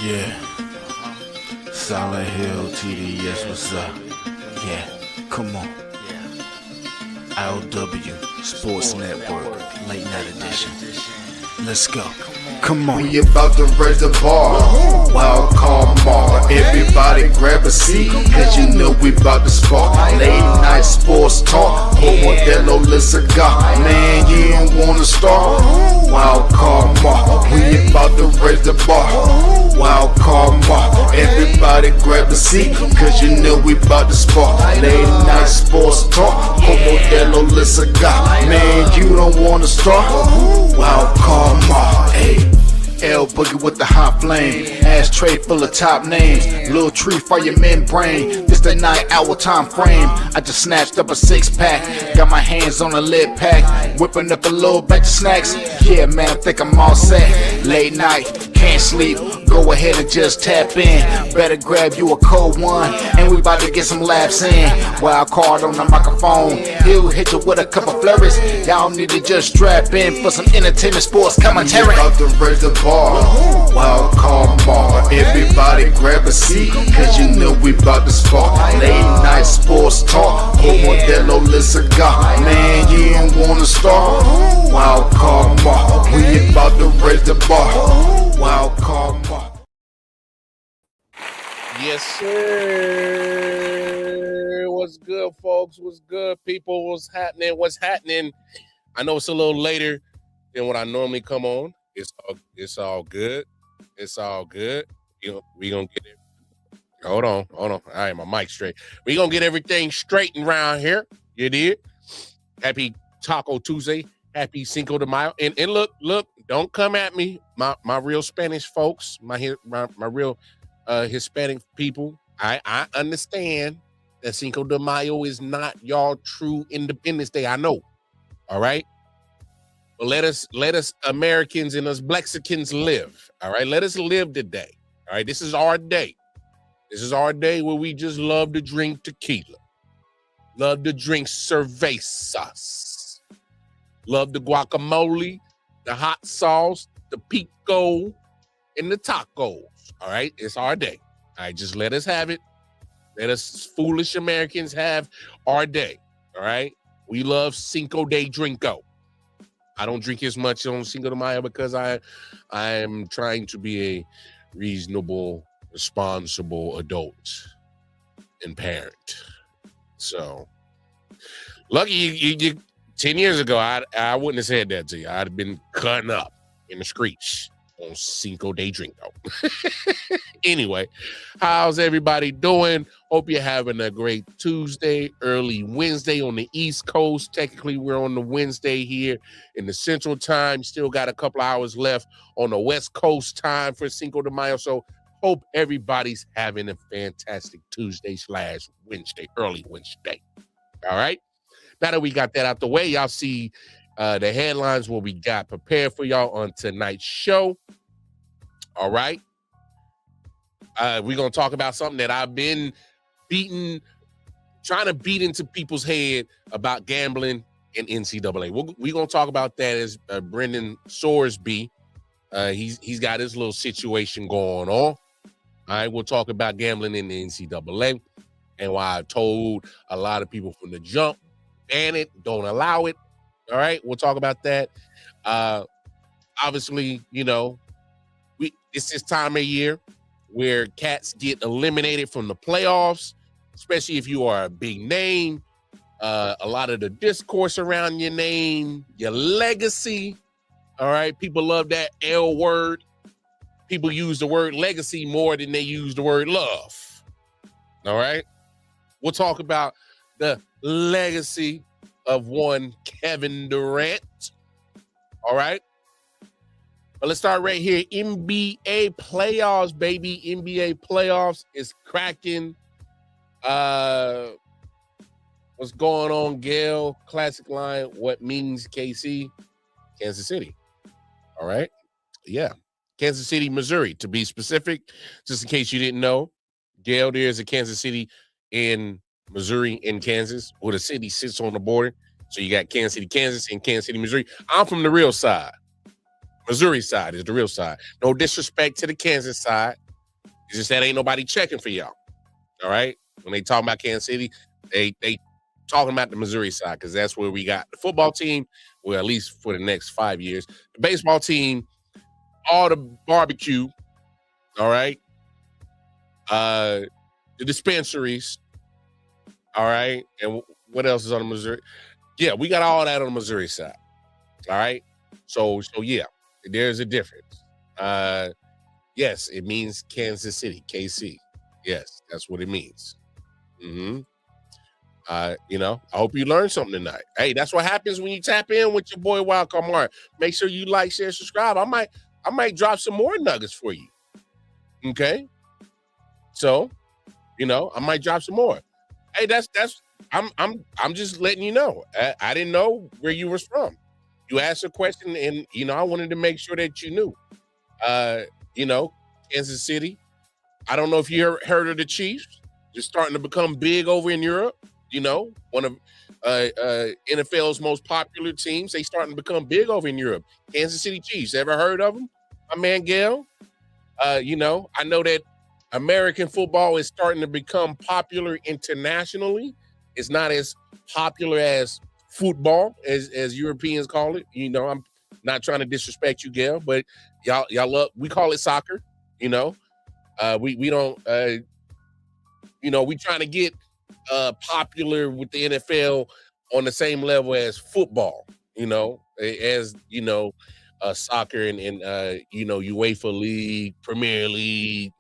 Yeah, Solid Hill TDS, what's up? Yeah, come on. I.O.W. Sports Network, late night edition. Let's go. Come on. We about to raise the bar. Wild card mark. Everybody grab a seat, cause you know we about to spark. Late night sports talk. Modelo Le Cigar. Man, you don't wanna start. Wild card mark. We about to raise the bar. Wild card mark. Everybody grab a seat, cause you know we about to spark. Late night sports talk. Modelo Le Cigar. Man, you don't wanna start. Wild card mark. Hey. L Boogie with the hot flame, ashtray full of top names, little tree for your membrane. This the 9-hour time frame. I just snatched up a 6-pack, got my hands on a lid pack, whipping up a little batch of snacks. Yeah, man, I think I'm all set. Late night, can't sleep. Go ahead and just tap in. Better grab you a cold one, and we about to get some laps in. Wild card on the microphone, he'll hit you with a couple flurries. Y'all need to just strap in for some entertainment sports commentary. We about to raise the bar. Wild card mark. Everybody grab a seat, cause you know we about to spark. Late night sports talk. Modelo Le Cigar. Man, you don't wanna start. Wild card mark. We about to raise the bar. Wild card mark. Yes, sir. What's good, folks? What's good, people? What's happening? What's happening? I know it's a little later than what I normally come on. It's all good. It's all good. We gonna get it. Hold on. All right, my mic's straight. We gonna get everything straightened around here. You did. Happy Taco Tuesday. Happy Cinco de Mayo. And look, don't come at me, my real Spanish folks, my real Hispanic people. I understand that Cinco de Mayo is not y'all true Independence Day. I know. All right. But let us Americans and us Blexicans live. All right. Let us live today. All right. This is our day. This is our day where we just love to drink tequila. Love to drink cervezas. Love the guacamole, the hot sauce, the pico, and the tacos. All right. It's our day. All right. Just let us have it. Let us foolish Americans have our day. All right. We love Cinco de Drinko. I don't drink as much on Cinco de Mayo because I am trying to be a reasonable, responsible adult and parent. So, lucky you 10 years ago, I wouldn't have said that to you. I'd have been cutting up in the streets on Cinco de Drinko. Anyway, how's everybody doing? Hope you're having a great Tuesday, early Wednesday on the East Coast. Technically, we're on the Wednesday here in the Central Time. Still got a couple hours left on the West Coast time for Cinco de Mayo. So hope everybody's having a fantastic Tuesday/Wednesday, early Wednesday. All right. Now that we got that out the way, y'all see the headlines, what we got prepared for y'all on tonight's show. All right. We're going to talk about something that I've been trying to beat into people's head about gambling and NCAA. We're going to talk about that as Brendan Sorsby. He's got his little situation going on. All right. We'll talk about gambling in the NCAA and why I told a lot of people from the jump, ban it, don't allow it. All right. We'll talk about that. Obviously, it's this time of year where cats get eliminated from the playoffs, especially if you are a big name. A lot of the discourse around your name, your legacy. All right. People love that L word. People use the word legacy more than they use the word love. All right. We'll talk about the legacy of one Kevin Durant. All right. But let's start right here. NBA playoffs, baby. NBA playoffs is cracking. What's going on, Gail? Classic line. What means KC? Kansas City. All right. Yeah. Kansas City, Missouri, to be specific, just in case you didn't know. Gail, there's a Kansas City in Missouri and Kansas, where the city sits on the border. So you got Kansas City, Kansas, and Kansas City, Missouri. I'm from the real side. Missouri side is the real side. No disrespect to the Kansas side. It's just that ain't nobody checking for y'all. All right. When they talk about Kansas City, they talking about the Missouri side because that's where we got the football team. Well, at least for the next 5 years, the baseball team, all the barbecue. All right. The dispensaries. All right. And what else is on the Missouri? Yeah, we got all that on the Missouri side. All right. So yeah, there's a difference. Yes, it means Kansas City, KC. Yes, that's what it means. Mm-hmm. I hope you learned something tonight. Hey, that's what happens when you tap in with your boy Wildcard Mark. Make sure you like, share, subscribe. I might drop some more nuggets for you. Okay. So, I might drop some more. Hey, I'm just letting you know. I didn't know where you was from. You asked a question, and I wanted to make sure that you knew. Kansas City. I don't know if you heard of the Chiefs. They're starting to become big over in Europe. One of NFL's most popular teams. They starting to become big over in Europe. Kansas City Chiefs. Ever heard of them? My man Gail. I know that American football is starting to become popular internationally. It's not as popular as football, as Europeans call it. I'm not trying to disrespect you, Gail, but y'all love. We call it soccer. We don't. We trying to get popular with the NFL on the same level as football. Soccer and UEFA League, Premier League.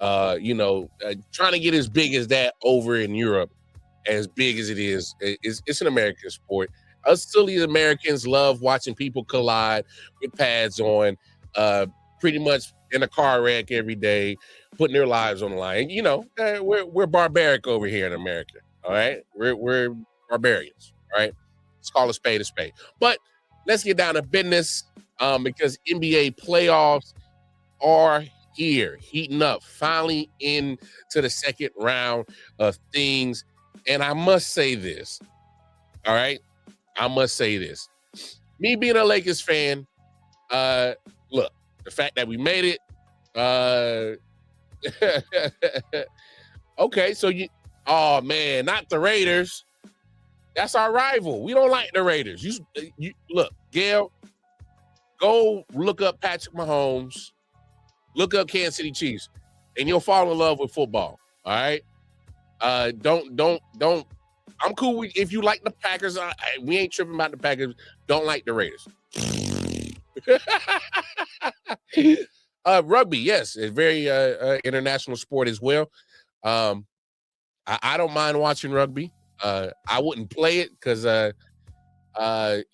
Trying to get as big as that over in Europe, as big as it is. It's an American sport. Us silly Americans love watching people collide with pads on, pretty much in a car wreck every day, putting their lives on the line. We're barbaric over here in America. All right, we're barbarians. All right, let's call a spade a spade. But let's get down to business, because NBA playoffs are here, heating up, finally into the second round of things. And I must say this. All right, I must say this. Me being a Lakers fan, look. The fact that we made it, okay, so oh man, not the Raiders. That's our rival. We don't like the Raiders. You look, Gail, go look up Patrick Mahomes, look up Kansas City Chiefs, and you'll fall in love with football. All right. Don't. I'm cool with if you like the Packers. We ain't tripping about the Packers. Don't like the Raiders. Rugby, yes, it's very international sport as well. I don't mind watching rugby. I wouldn't play it because I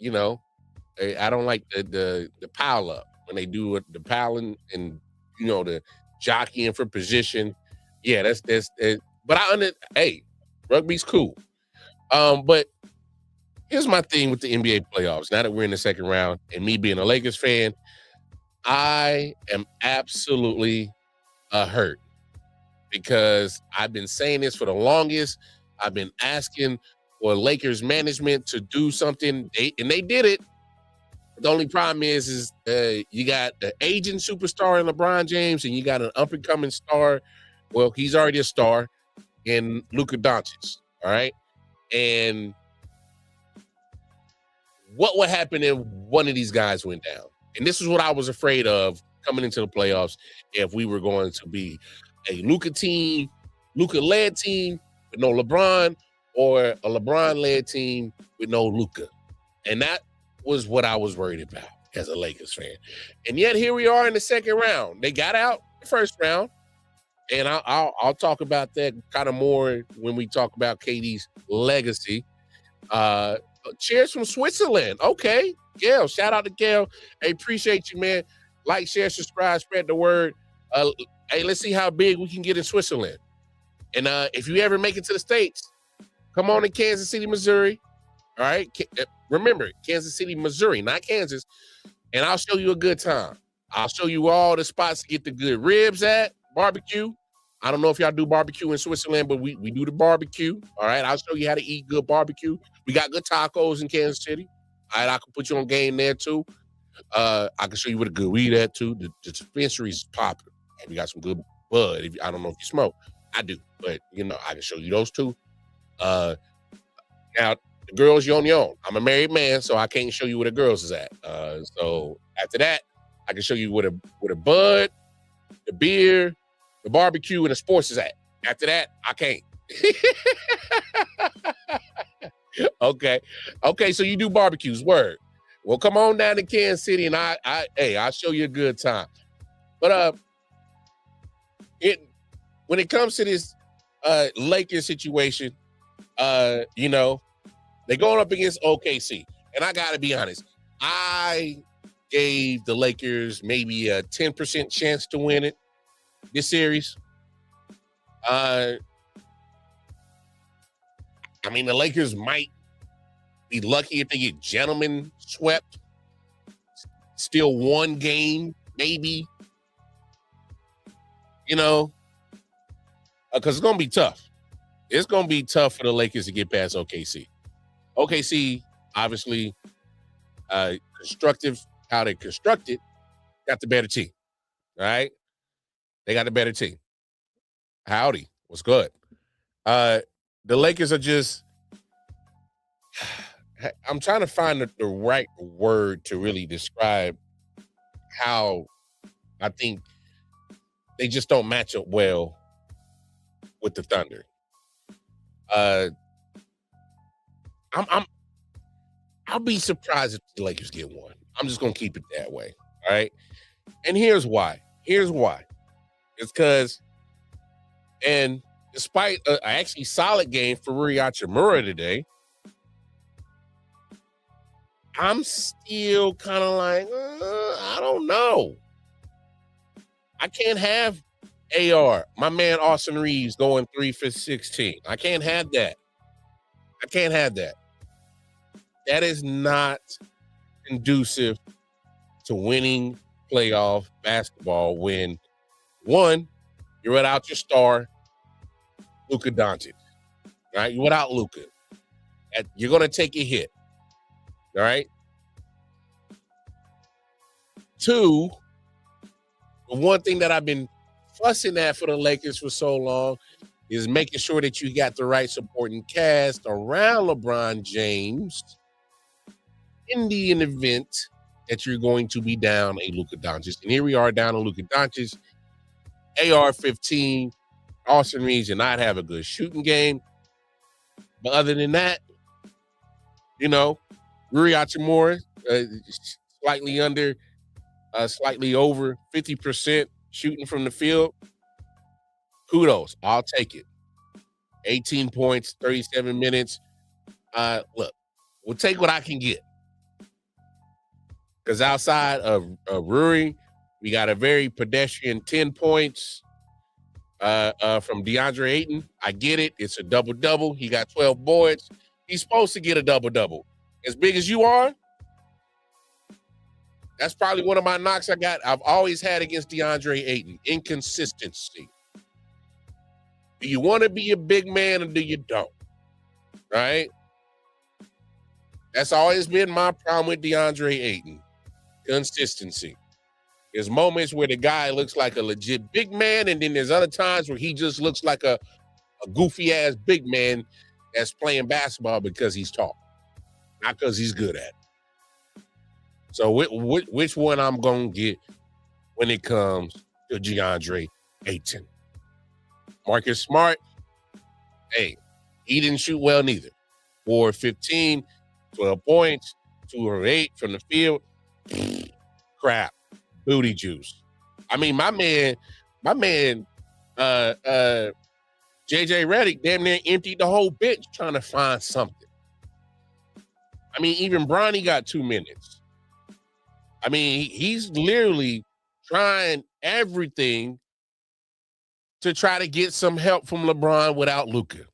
don't like the pile up when they do the piling and the jockeying for position. Yeah, that's but hey, rugby's cool. But here's my thing with the NBA playoffs. Now that we're in the second round, and me being a Lakers fan, I am absolutely hurt because I've been saying this for the longest. I've been asking for Lakers management to do something, and they did it. The only problem is you got the aging superstar in LeBron James, and you got an up-and-coming star. Well, he's already a star in Luka Doncic, all right? And what would happen if one of these guys went down? And this is what I was afraid of coming into the playoffs if we were going to be a Luka-led team with no LeBron, or a LeBron-led team with no Luka. And that was what I was worried about as a Lakers fan. And yet here we are in the second round. They got out the first round, and I'll talk about that kind of more when we talk about KD's legacy. Cheers from Switzerland. Okay, Gail. Shout out to Gail. Hey, appreciate you, man. Like, share, subscribe, spread the word. Hey, let's see how big we can get in Switzerland. And if you ever make it to the States, come on to Kansas City, Missouri. All right. Remember, Kansas City, Missouri, not Kansas. And I'll show you a good time. I'll show you all the spots to get the good ribs at, barbecue. I don't know if y'all do barbecue in Switzerland, but we do the barbecue. All right. I'll show you how to eat good barbecue. We got good tacos in Kansas City. All right. I can put you on game there too. I can show you where the good weed at too. The dispensary is popular. And we got some good bud. I don't know if you smoke. I do, but I can show you those two. Now the girls, you're on your own. I'm a married man, so I can't show you where the girls is at. So after that, I can show you where the bud, the beer, the barbecue, and the sports is at. After that, I can't. Okay. So you do barbecues, word. Well, come on down to Kansas City, and I'll show you a good time. But when it comes to this Lakers situation, they're going up against OKC, and I gotta be honest, I gave the Lakers maybe a 10% chance to win it this series. The Lakers might be lucky if they get gentlemen swept. Still one game, maybe. Because it's going to be tough. It's going to be tough for the Lakers to get past OKC. OKC, obviously, constructive, how they constructed, got the better team. All right? They got the better team. Howdy. What's good? The Lakers are just, I'm trying to find the right word to really describe how I think they just don't match up well with the Thunder. I'll be surprised if the Lakers get one. I'm just gonna keep it that way. All right. And here's why. It's because, and despite an actually solid game for Rui Hachimura today, I'm still kind of like, I don't know. I can't have AR, my man Austin Reeves, going 3 for 16. I can't have that. That is not conducive to winning playoff basketball when, one, you're without your star, Luka Doncic. Right? You're without Luka. You're going to take a hit. All right? Two, the one thing that I've been fussing at for the Lakers for so long is making sure that you got the right supporting cast around LeBron James in the event that you're going to be down a Luka Doncic. And here we are down a Luka Doncic, AR-15, Austin Reeves did not have a good shooting game. But other than that, Rui Hachimura, slightly over 50% shooting from the field. Kudos. I'll take it. 18 points, 37 minutes. Look, we'll take what I can get. Because outside of Rui, we got a very pedestrian 10 points from DeAndre Ayton. I get it. It's a double-double. He got 12 boards. He's supposed to get a double-double. As big as you are, that's probably one of my knocks I've always had against DeAndre Ayton. Inconsistency. Do you want to be a big man or do you don't? Right? That's always been my problem with DeAndre Ayton. Consistency. There's moments where the guy looks like a legit big man, and then there's other times where he just looks like a goofy-ass big man that's playing basketball because he's tall, not because he's good at it. So which one I'm going to get when it comes to DeAndre Ayton? Marcus Smart, hey, he didn't shoot well neither. 4-15, 12 points, 2 of 8 from the field. Crap. Booty juice. My man, JJ Redick damn near emptied the whole bench trying to find something. Even Bronny got 2 minutes. He's literally trying everything to try to get some help from LeBron without Luka.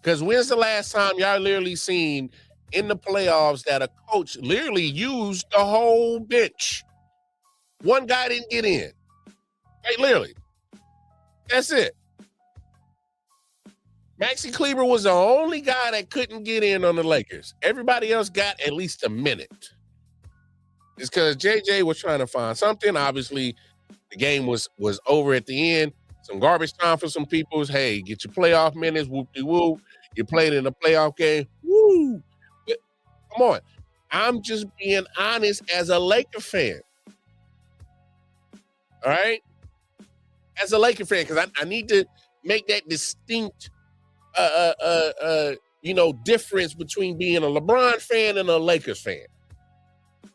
Because when's the last time y'all literally seen in the playoffs that a coach literally used the whole bench? One guy didn't get in. Hey, literally. That's it. Maxi Kleber was the only guy that couldn't get in on the Lakers. Everybody else got at least a minute. It's because JJ was trying to find something. Obviously, The game was over at the end. Some garbage time for some people's. Hey, get your playoff minutes. Whoop-de-whoop. You played in a playoff game. Woo! But, come on. I'm just being honest as a Laker fan. All right? As a Laker fan, because I need to make that distinct difference between being a LeBron fan and a Lakers fan.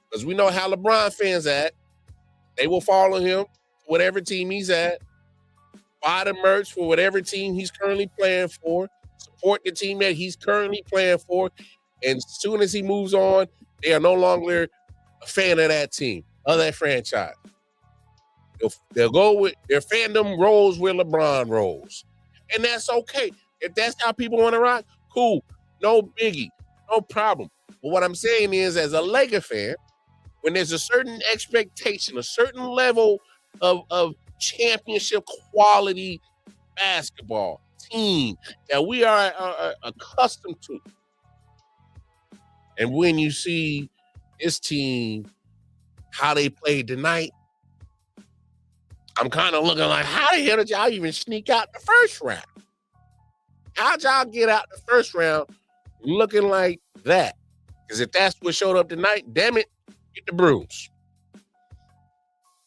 Because we know how LeBron fans act. They will follow him, whatever team he's at, buy the merch for whatever team he's currently playing for, support the team that he's currently playing for, and as soon as he moves on, they are no longer a fan of that team, of that franchise. They'll go with their fandom rolls where LeBron rolls. And that's okay. If that's how people want to rock, cool. No biggie. No problem. But what I'm saying is, as a Laker fan, when there's a certain expectation, a certain level of championship quality basketball team that we are accustomed to, and when you see this team, how they played tonight, I'm kind of looking like, how the hell did y'all even sneak out the first round? How'd y'all get out the first round looking like that? Because if that's what showed up tonight, damn it, get the brooms.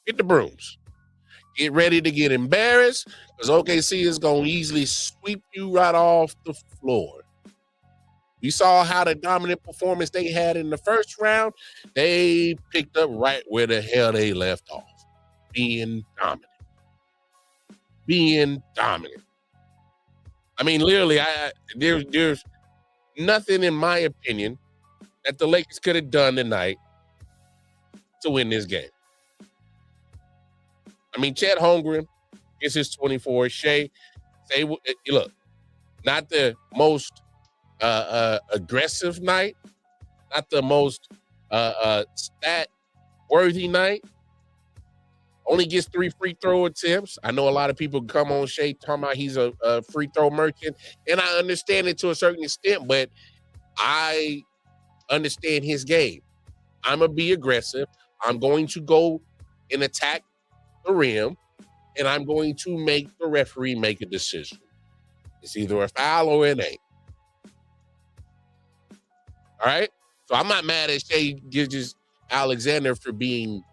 Get the brooms. Get ready to get embarrassed, because OKC is going to easily sweep you right off the floor. We saw how the dominant performance they had in the first round. They picked up right where the hell they left off. Being dominant. Being dominant. I mean, literally, there's nothing, in my opinion, that the Lakers could have done tonight to win this game. I mean, Chet Holmgren gets his 24. Shea, look, not the most aggressive night, not the most stat-worthy night. Only gets 3 free throw attempts. I know a lot of people come on Shea talking about he's a free throw merchant, and I understand it to a certain extent, but I understand his game. I'm going to be aggressive. I'm going to go and attack the rim, and I'm going to make the referee make a decision. It's either a foul or it ain't. All right? So I'm not mad at Shea Gilgeous-Alexander for being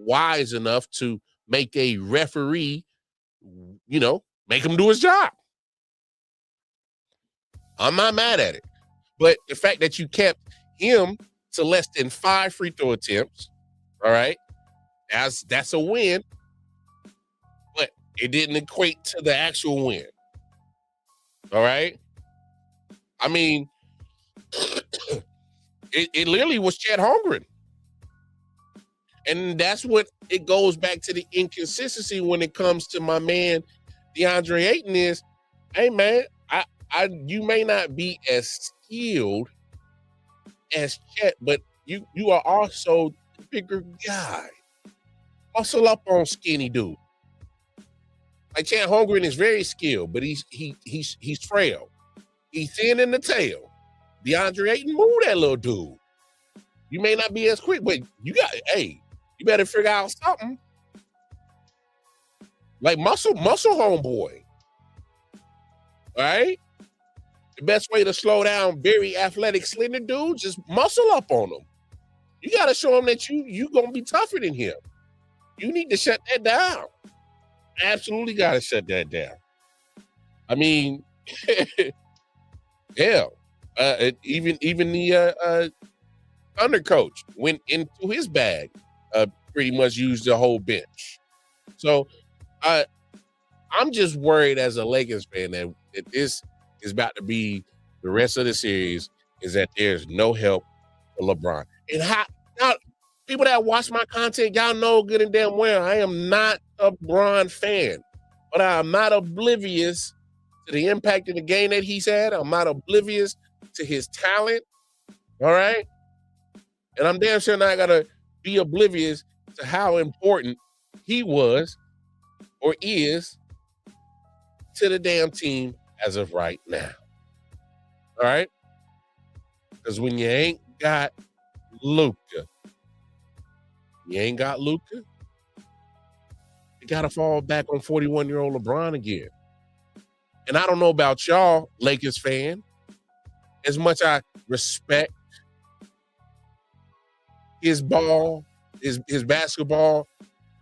wise enough to make a referee, make him do his job. I'm not mad at it. But the fact that you kept him to less than 5 free throw attempts, all right, that's a win, but it didn't equate to the actual win. All right? I mean, it literally was Chet Holmgren. And that's what it goes back to, the inconsistency when it comes to my man DeAndre Ayton is, hey man, you may not be as skilled as Chet, but you are also the bigger guy. Muscle up on skinny dude. Like Chet Holmgren is very skilled, but he's frail. He's thin in the tail. DeAndre Ayton, move that little dude. You may not be as quick, but you better figure out something. Like muscle homeboy. All right? The best way to slow down very athletic, slender dudes is muscle up on them. You got to show them that you going to be tougher than him. You need to shut that down. Absolutely got to shut that down. I mean, hell, even the undercoach went into his bag, pretty much used the whole bench. So I'm just worried as a Lakers fan that this is about to be the rest of the series, is that there's no help for LeBron. And now, people that watch my content, y'all know good and damn well I am not a LeBron fan, but I'm not oblivious to the impact of the game that he's had. I'm not oblivious to his talent. All right? And I'm damn sure not gonna be oblivious to how important he was or is to the damn team as of right now. All right? Because when you ain't got Luka, you got to fall back on 41-year-old LeBron again. And I don't know about y'all, Lakers fan, as much I respect his ball, his basketball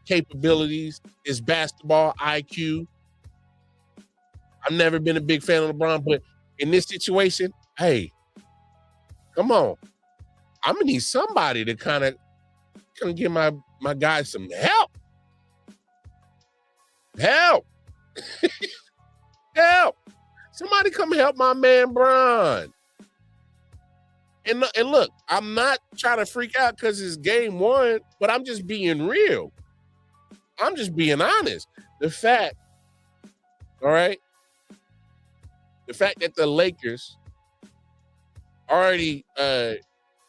capabilities, his basketball IQ. I've never been a big fan of LeBron, but in this situation, hey, come on. I'm going to need somebody to kind of give my guy some help. Help. Help. Somebody come help my man Bron. And look, I'm not trying to freak out because it's game one, but I'm just being real. I'm just being honest. The fact, all right, the fact that the Lakers already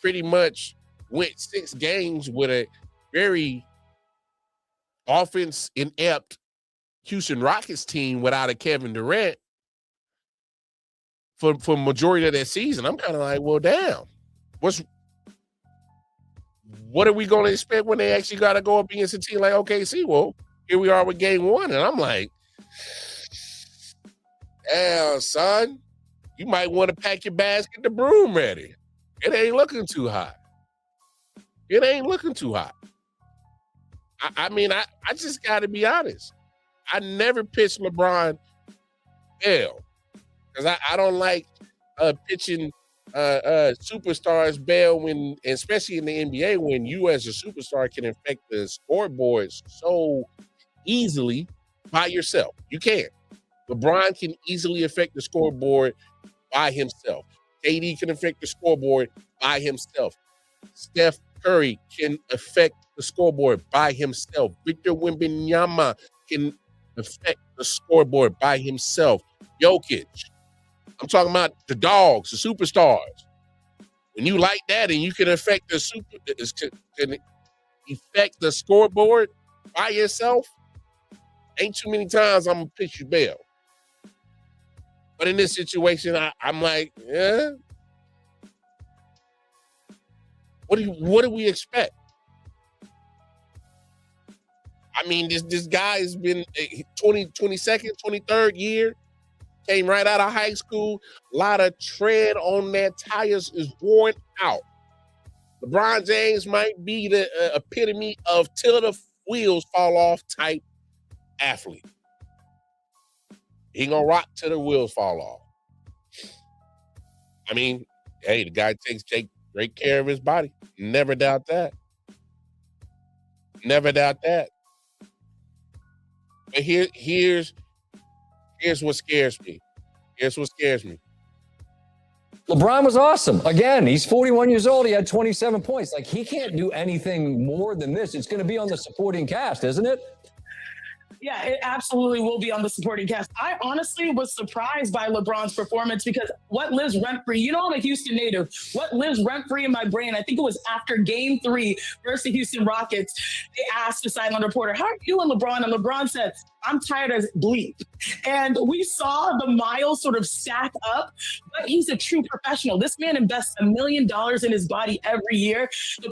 pretty much went 6 games with a very offense inept Houston Rockets team without a Kevin Durant for majority of that season, I'm kind of like, well, damn. What are we going to expect when they actually got to go up against a team like OKC? Well, here we are with game one, and I'm like, damn, son, you might want to pack your bags, get the broom ready. It ain't looking too hot. It ain't looking too hot. I mean, I just got to be honest. I never pitched LeBron well because I don't like pitching superstars bail when, especially in the NBA, when you as a superstar can affect the scoreboards so easily by yourself. You can. LeBron can easily affect the scoreboard by himself. KD can affect the scoreboard by himself. Steph Curry can affect the scoreboard by himself. Victor Wembanyama can affect the scoreboard by himself. Jokic. I'm talking about the dogs, the superstars. When you like that and you can affect the scoreboard by yourself, ain't too many times I'm gonna pitch you bail. But in this situation, I'm like, yeah. What do we expect? I mean, this guy has been 22nd, 23rd year, came right out of high school. A lot of tread on their tires is worn out. LeBron James might be the epitome of till the wheels fall off type athlete. He gonna rock till the wheels fall off. I mean, hey, the guy takes great care of his body. Never doubt that. Never doubt that. But here's what scares me. Here's what scares me. LeBron was awesome. Again, he's 41 years old. He had 27 points. Like, he can't do anything more than this. It's going to be on the supporting cast, isn't it? Yeah, it absolutely will be on the supporting cast. I honestly was surprised by LeBron's performance because what lives rent-free, you know I'm a Houston native, what lives rent-free in my brain, I think it was after game 3 versus the Houston Rockets, they asked the sideline reporter, how are you doing, LeBron? And LeBron said, I'm tired as bleep. And we saw the miles sort of stack up, but he's a true professional. This man invests $1 million in his body every year. The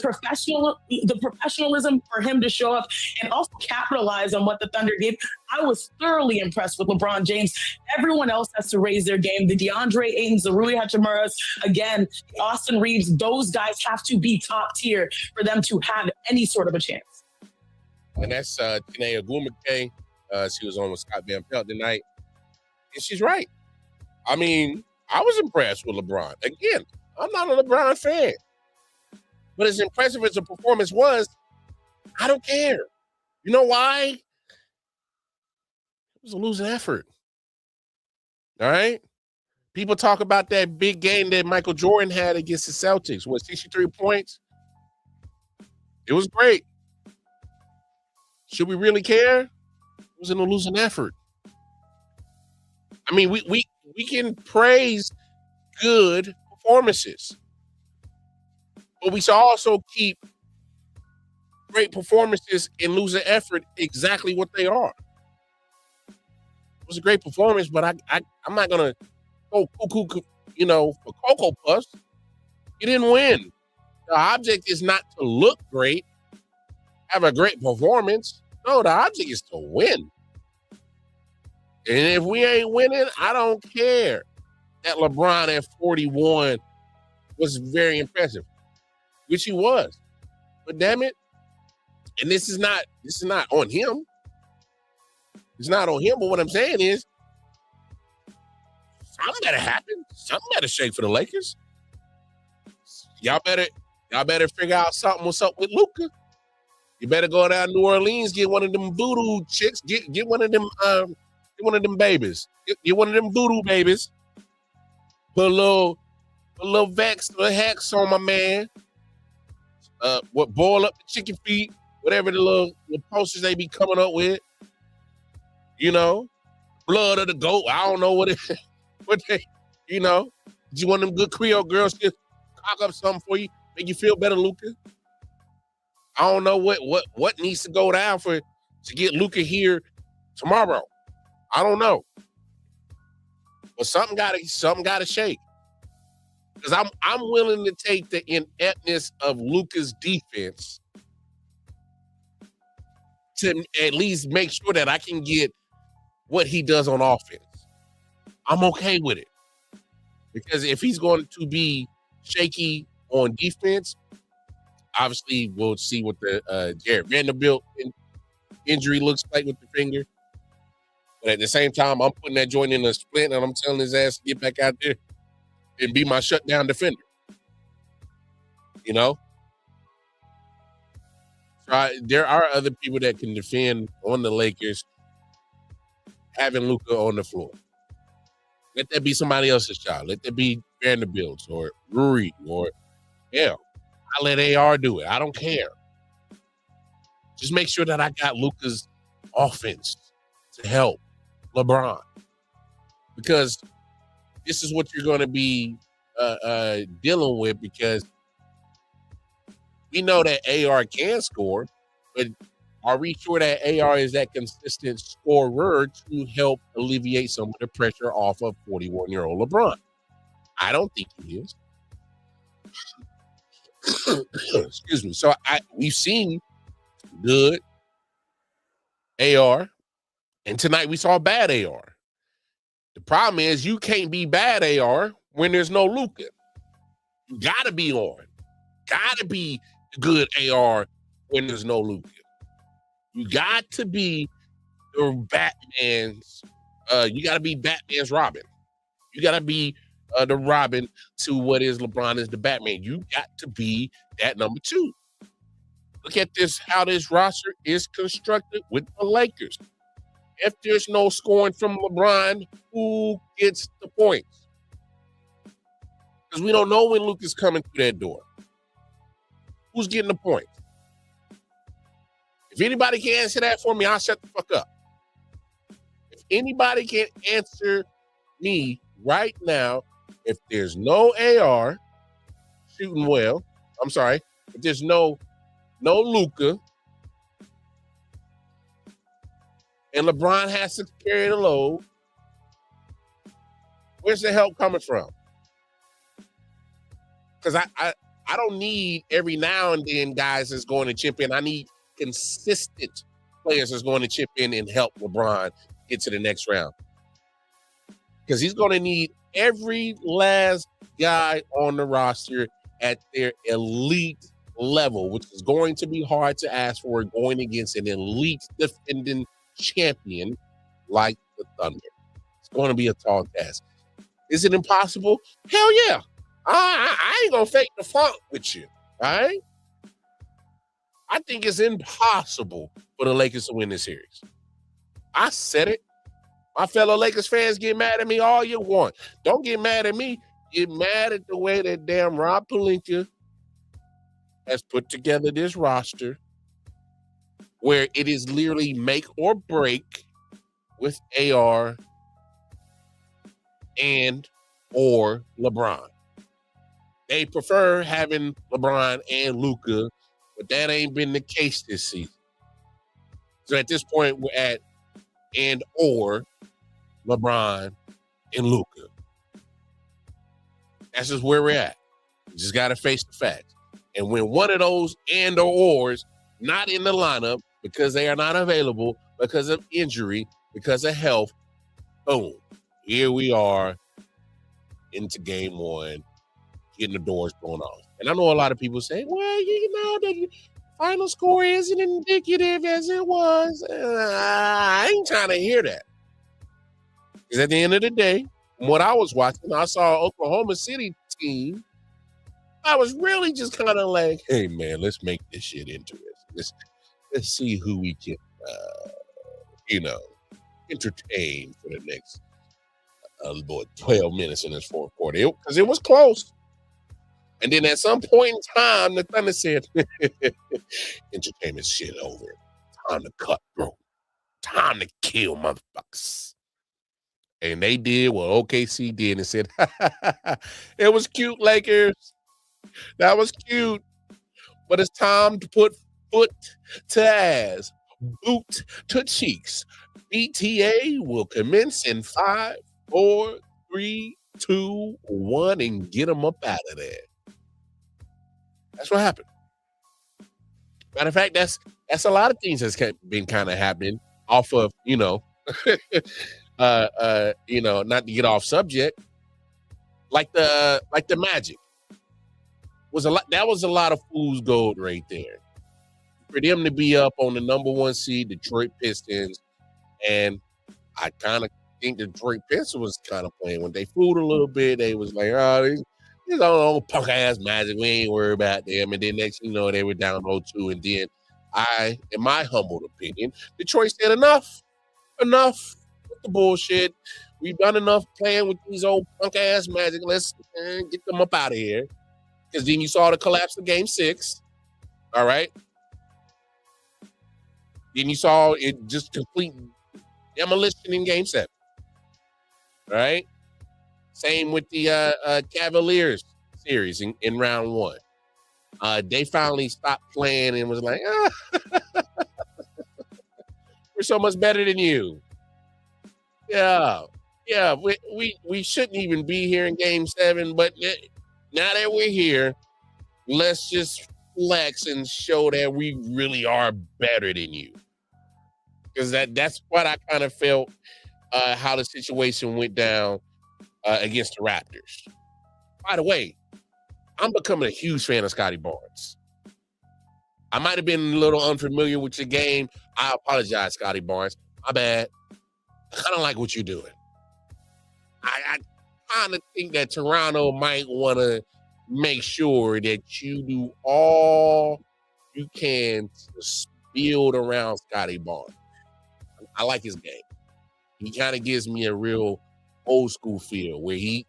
professionalism for him to show up and also capitalize on what the Thunder did. I was thoroughly impressed with LeBron James. Everyone else has to raise their game. The DeAndre Aytons, the Rui Hachimuras, again, Austin Reeves, those guys have to be top tier for them to have any sort of a chance. And that's Tanae Ogwumike. She was on with Scott Van Pelt tonight. And she's right. I mean, I was impressed with LeBron. Again, I'm not a LeBron fan. But as impressive as the performance was, I don't care. You know why? It was a losing effort. All right? People talk about that big game that Michael Jordan had against the Celtics. What, 63 points? It was great. Should we really care? It was in a losing effort. I mean, we can praise good performances, but we should also keep great performances in losing effort exactly what they are. It was a great performance, but I'm not gonna go cuckoo, for Cocoa Puffs. You didn't win. The object is not to look great, have a great performance. No, the object is to win. And if we ain't winning, I don't care. That LeBron at 41 was very impressive, which he was. But damn it, and this is not on him. It's not on him. But what I'm saying is, something better happen. Something better shake for the Lakers. Y'all better figure out what's up with Luka. You better go down to New Orleans, get one of them voodoo chicks, get one of them babies. Get one of them voodoo babies. Put a little Vex or Hex on my man. Boil up the chicken feet, whatever the little posters they be coming up with. You know, blood of the goat. I don't know what they, you know. You want them good Creole girls to cock up something for you, make you feel better, Luka? I don't know what needs to go down to get Luka here tomorrow. I don't know. But something gotta shake. Because I'm willing to take the ineptness of Luka's defense to at least make sure that I can get what he does on offense. I'm okay with it. Because if he's going to be shaky on defense, obviously we'll see what the Jared Vanderbilt injury looks like with the finger. But at the same time, I'm putting that joint in a splint and I'm telling his ass to get back out there and be my shutdown defender. You know? So there are other people that can defend on the Lakers having Luka on the floor. Let that be somebody else's child. Let that be Vanderbilt or Rui or hell. I let AR do it. I don't care. Just make sure that I got Luka's offense to help LeBron. Because this is what you're going to be dealing with, because we know that AR can score, but are we sure that AR is that consistent scorer to help alleviate some of the pressure off of 41-year-old LeBron? I don't think he is. Excuse me. So we've seen good AR, and tonight we saw bad AR. The problem is you can't be bad AR when there's no Luka. You gotta be on. Gotta be good AR when there's no Luka. You got to be the Batman's. You got to be Batman's Robin. You got to be the Robin to what is LeBron is the Batman. You got to be that number two. Look at this, how this roster is constructed with the Lakers. If there's no scoring from LeBron, who gets the points? Because we don't know when Luke is coming through that door. Who's getting the points? If anybody can answer that for me, I'll shut the fuck up. If anybody can answer me right now, if there's no AR shooting well, I'm sorry, if there's no Luka, and LeBron has to carry the load, where's the help coming from? Because I don't need every now and then guys that's going to chip in. I need consistent players that's going to chip in and help LeBron get to the next round. Because he's going to need every last guy on the roster at their elite level, which is going to be hard to ask for going against an elite defending champion like the Thunder. It's going to be a tall task. Is it impossible? Hell yeah. I ain't going to fake the funk with you, all right? I think it's impossible for the Lakers to win this series. I said it. My fellow Lakers fans get mad at me all you want. Don't get mad at me. Get mad at the way that damn Rob Pelinka has put together this roster where it is literally make or break with AR and or LeBron. They prefer having LeBron and Luka, but that ain't been the case this season. So at this point, we're at and or LeBron and Luka. That's just where we're at. You just got to face the facts. And when one of those and or ors not in the lineup, because they are not available, because of injury, because of health. Boom. Here we are into game one, getting the doors blown off. And I know a lot of people say, well, you know, the final score isn't indicative as it was. I ain't trying to hear that. Because at the end of the day, from what I was watching, I saw Oklahoma City team. I was really just kind of like, hey, man, let's make this shit interesting. Let's see who we can, entertain for the next 12 minutes in this fourth quarter. Because it was close. And then at some point in time, the Thunder said, entertainment shit over. Time to cut, bro. Time to kill motherfuckers. And they did what OKC did and said, it was cute, Lakers. That was cute. But it's time to put foot to ass, boot to cheeks. BTA will commence in 5, 4, 3, 2, 1, and get them up out of there. That's what happened. Matter of fact, that's a lot of things that's been kind of happening off of, not to get off subject, like the Magic was a lot. That was a lot of fool's gold right there. For them to be up on the number 1 seed, Detroit Pistons, and I kind of think Detroit Pistons was kind of playing when they fooled a little bit. They was like, oh, these old punk ass Magic, we ain't worried about them. And then next thing you know, they were down 0-2. And then in my humble opinion, Detroit said enough with the bullshit. We've done enough playing with these old punk ass Magic. Let's get them up out of here. Because then you saw the collapse of Game 6. All right. Then you saw it just complete demolition in Game 7. All right. Same with the Cavaliers series in round 1. They finally stopped playing and was like, we're so much better than you. Yeah. We shouldn't even be here in Game 7, but now that we're here, let's just flex and show that we really are better than you. Because that's what I kind of felt how the situation went down against the Raptors. By the way, I'm becoming a huge fan of Scotty Barnes. I might have been a little unfamiliar with your game. I apologize, Scotty Barnes. My bad. I kind of like what you're doing. I kind of think that Toronto might want to make sure that you do all you can to build around Scotty Barnes. I like his game. He kind of gives me a real old school feel where he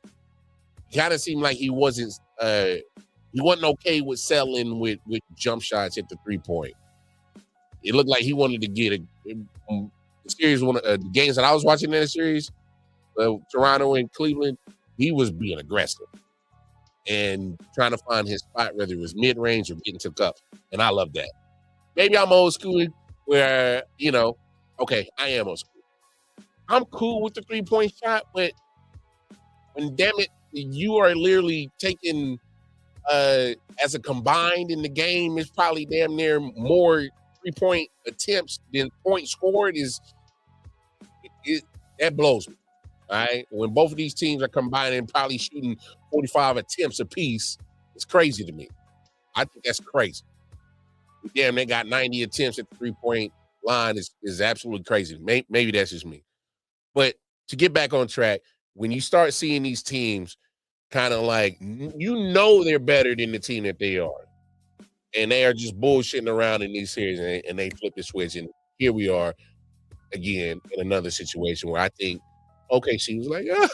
kind of seemed like he wasn't okay with settling with jump shots at the 3-point. It looked like he wanted to get the series. One of the games that I was watching in the series, Toronto and Cleveland, he was being aggressive and trying to find his spot, whether it was mid-range or getting to the cup. And I love that. Maybe I'm old school where, okay, I am old school. I'm cool with the 3-point shot, but when, damn it, you are literally taking, as a combined in the game, it's probably damn near more 3-point attempts than points scored that blows me. All right. When both of these teams are combining, probably shooting 45 attempts apiece, it's crazy to me. I think that's crazy. Damn, they got 90 attempts at the 3-point line is absolutely crazy. Maybe that's just me. But to get back on track, when you start seeing these teams kind of like, they're better than the team that they are. And they are just bullshitting around in these series and they flip the switch. And here we are again in another situation where I think, okay, she was like, oh,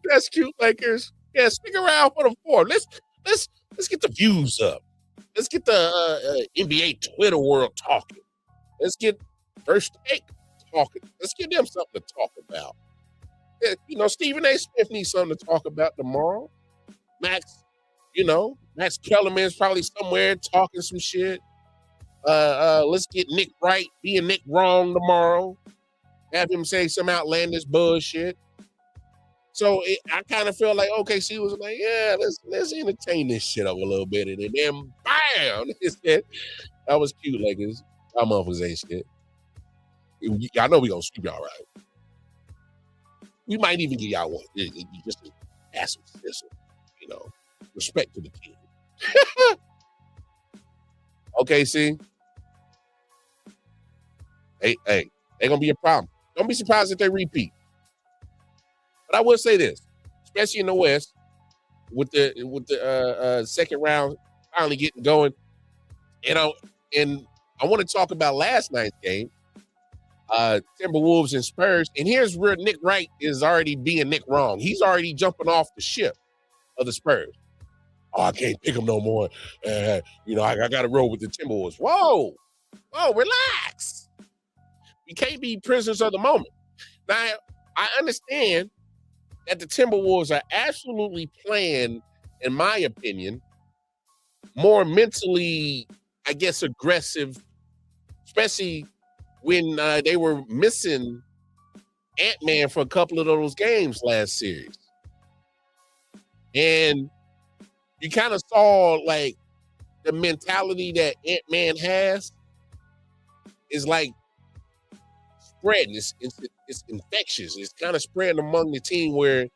that's cute, Lakers. Yeah, stick around for the 4th. Let's get the views up. Let's get the NBA Twitter world talking. Let's get First Take talking. Let's give them something to talk about. Stephen A. Smith needs something to talk about tomorrow. Max Kellerman's probably somewhere talking some shit. Let's get Nick right, being Nick wrong tomorrow. Have him say some outlandish bullshit. So I kind of feel like, okay, she was like, yeah, let's entertain this shit up a little bit. And then bam, that was cute, Lakers. Y'all motherfuckers ain't shit. I know we gonna sweep y'all right. We might even give y'all one. Just to ask some sizzle, you know. Respect to the team. Okay, see? Hey, ain't gonna be a problem. Don't be surprised if they repeat. But I will say this, especially in the West, with the second round finally getting going, and I want to talk about last night's game, Timberwolves and Spurs. And here's where Nick Wright is already being Nick wrong. He's already jumping off the ship of the Spurs. Oh, I can't pick them no more. I got to roll with the Timberwolves. Whoa, relax. You can't be prisoners of the moment. Now, I understand that the Timberwolves are absolutely playing, in my opinion, more mentally, I guess, aggressive, especially when they were missing Ant-Man for a couple of those games last series. And you kind of saw, like, the mentality that Ant-Man has is, like, spreading. It's infectious. It's kind of spreading among the team where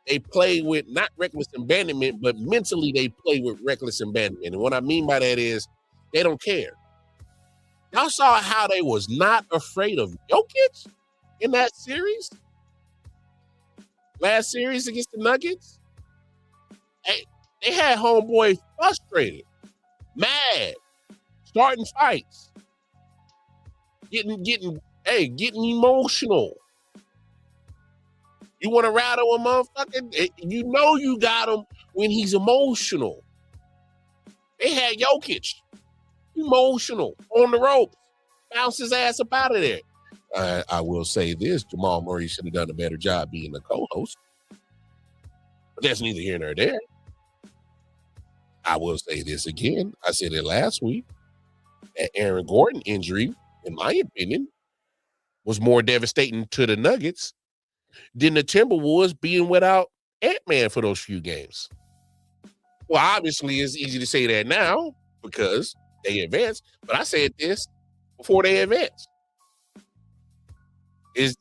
they play with not reckless abandonment, but mentally they play with reckless abandonment. And what I mean by that is they don't care. Y'all saw how they was not afraid of Jokic in that series? Last series against the Nuggets? Hey, they had homeboy frustrated, mad, starting fights, getting emotional. You want to rattle a motherfucker? You know you got him when he's emotional. They had Jokic emotional on the ropes, bounce his ass up out of there. I will say this: Jamal Murray should have done a better job being the co-host. But that's neither here nor there. I will say this again. I said it last week. That Aaron Gordon injury, in my opinion, was more devastating to the Nuggets than the Timberwolves being without Ant-Man for those few games. Well, obviously, it's easy to say that now because they advanced, but I said this before they advanced. Is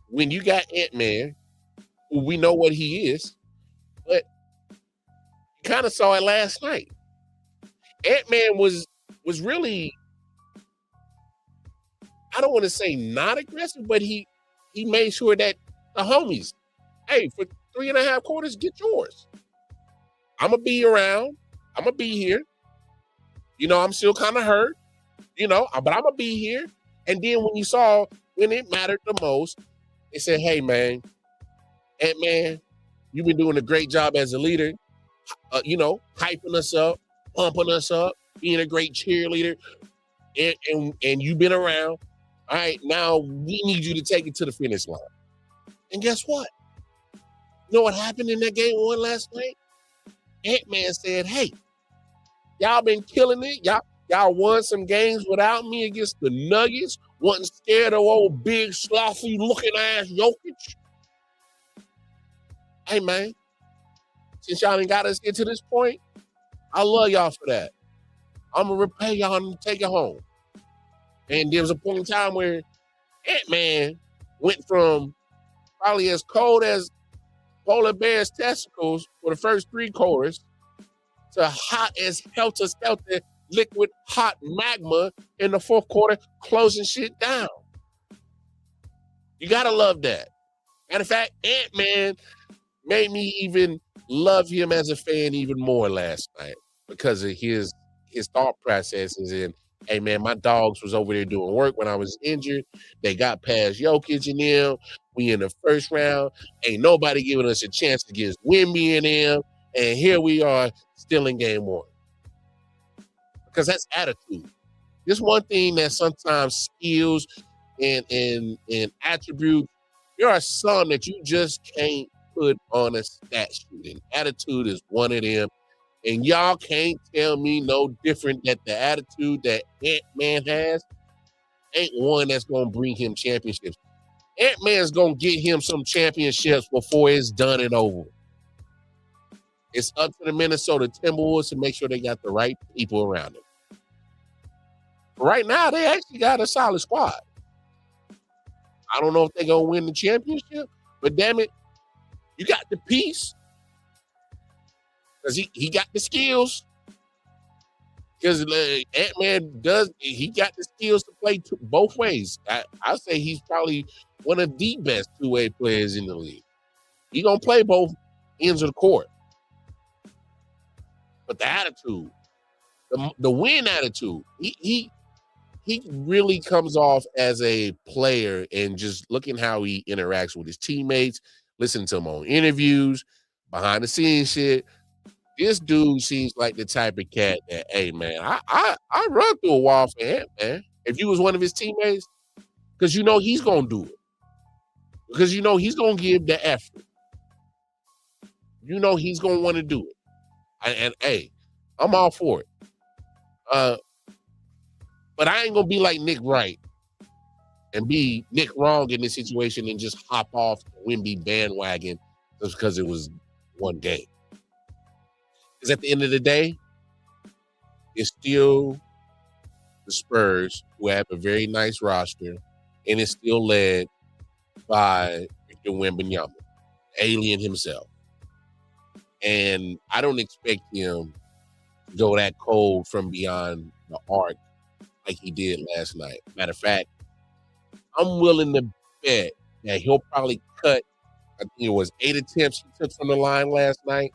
when you got Ant-Man, who we know what he is, but you kind of saw it last night. Ant-Man was really, I don't want to say not aggressive, but he made sure that the homies, hey, for 3.5 quarters, get yours. I'm going to be around. I'm going to be here. You know, I'm still kind of hurt, but I'm going to be here. And then when it mattered the most, they said, hey, man, Ant-Man, you've been doing a great job as a leader, hyping us up, pumping us up, being a great cheerleader, and you've been around. All right, now we need you to take it to the finish line. And guess what? You know what happened in that game 1 last night? Ant-Man said, hey, y'all been killing it. Y'all won some games without me against the Nuggets. Wasn't scared of old big, slothy looking ass Jokic. Hey, man, since y'all ain't got us get to this point, I love y'all for that. I'm going to repay y'all and take it home. And there was a point in time where Ant-Man went from probably as cold as polar bear's testicles for the first 3 quarters to hot as helter-skelter liquid hot magma in the 4th quarter, closing shit down. You got to love that. Matter of fact, Ant-Man made me even love him as a fan even more last night because of his thought processes. And hey, man, my dogs was over there doing work when I was injured. They got past Jokic and them. We in the first round. Ain't nobody giving us a chance against Wemby and them. And here we are still in game 1. Because that's attitude. This one thing that sometimes skills and attributes, there are some that you just can't put on a stat sheet. And attitude is one of them. And y'all can't tell me no different that the attitude that Ant-Man has ain't one that's going to bring him championships. Ant-Man's going to get him some championships before it's done and over. It's up to the Minnesota Timberwolves to make sure they got the right people around them. Right now, they actually got a solid squad. I don't know if they're gonna win the championship, but damn it, you got the piece because he got the skills. Because Ant-Man he got the skills to play both ways. I say he's probably one of the best two-way players in the league. He gonna play both ends of the court. But the attitude, the win attitude, he really comes off as a player, and just looking how he interacts with his teammates, listen to him on interviews, behind the scenes shit. This dude seems like the type of cat that, hey man, I run through a wall for him, man. If you was one of his teammates, because you know he's gonna do it. Because you know he's gonna give the effort. You know he's gonna want to do it. And hey, I'm all for it. But I ain't gonna be like Nick Wright and be Nick wrong in this situation and just hop off the Wemby bandwagon just because it was one game. Because at the end of the day, it's still the Spurs, who have a very nice roster, and it's still led by Victor Wembanyama, alien himself. And I don't expect him to go that cold from beyond the arc like he did last night. Matter of fact, I'm willing to bet that he'll probably cut, I think it was 8 attempts he took from the line last night.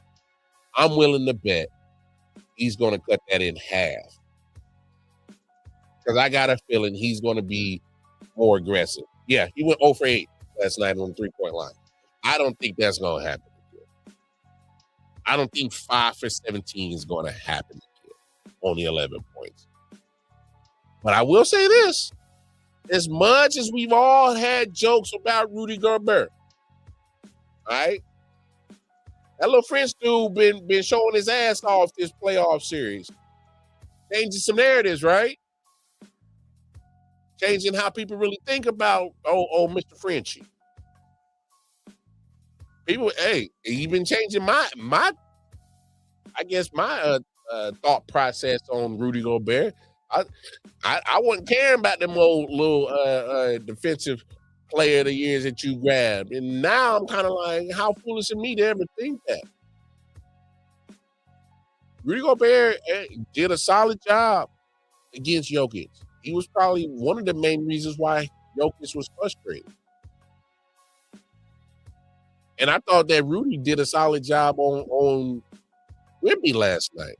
I'm willing to bet he's going to cut that in half. Because I got a feeling he's going to be more aggressive. Yeah, he went 0 for 8 last night on the three-point line. I don't think that's going to happen again. I don't think 5 for 17 is going to happen again. Only 11 points. But I will say this. As much as we've all had jokes about Rudy Gobert, all right? That little French dude been showing his ass off this playoff series. Changing some narratives, right? Changing how people really think about, Mr. Frenchie. People, hey, he been changing my thought process on Rudy Gobert. I wasn't caring about them old little defensive player of the years that you grabbed. And now I'm kind of like, how foolish of me to ever think that. Rudy Gobert did a solid job against Jokic. He was probably one of the main reasons why Jokic was frustrated. And I thought that Rudy did a solid job on Wemby last night.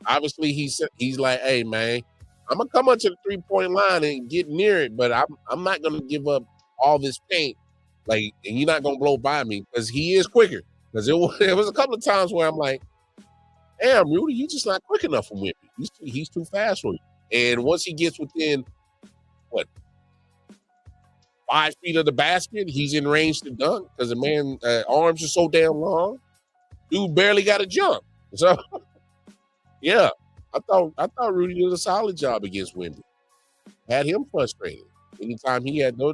Obviously, he's like, hey, man, I'm going to come up to the three-point line and get near it, but I'm not going to give up all this paint. Like, and you're not going to blow by me, because he is quicker. Because there was a couple of times where I'm like, damn, Rudy, you just not quick enough for Wemby. He's too fast for you. And once he gets within, 5 feet of the basket, he's in range to dunk, because the man arms are so damn long. Dude barely got to jump. So, yeah, I thought Rudy did a solid job against Wemby. Had him frustrated. Anytime he had no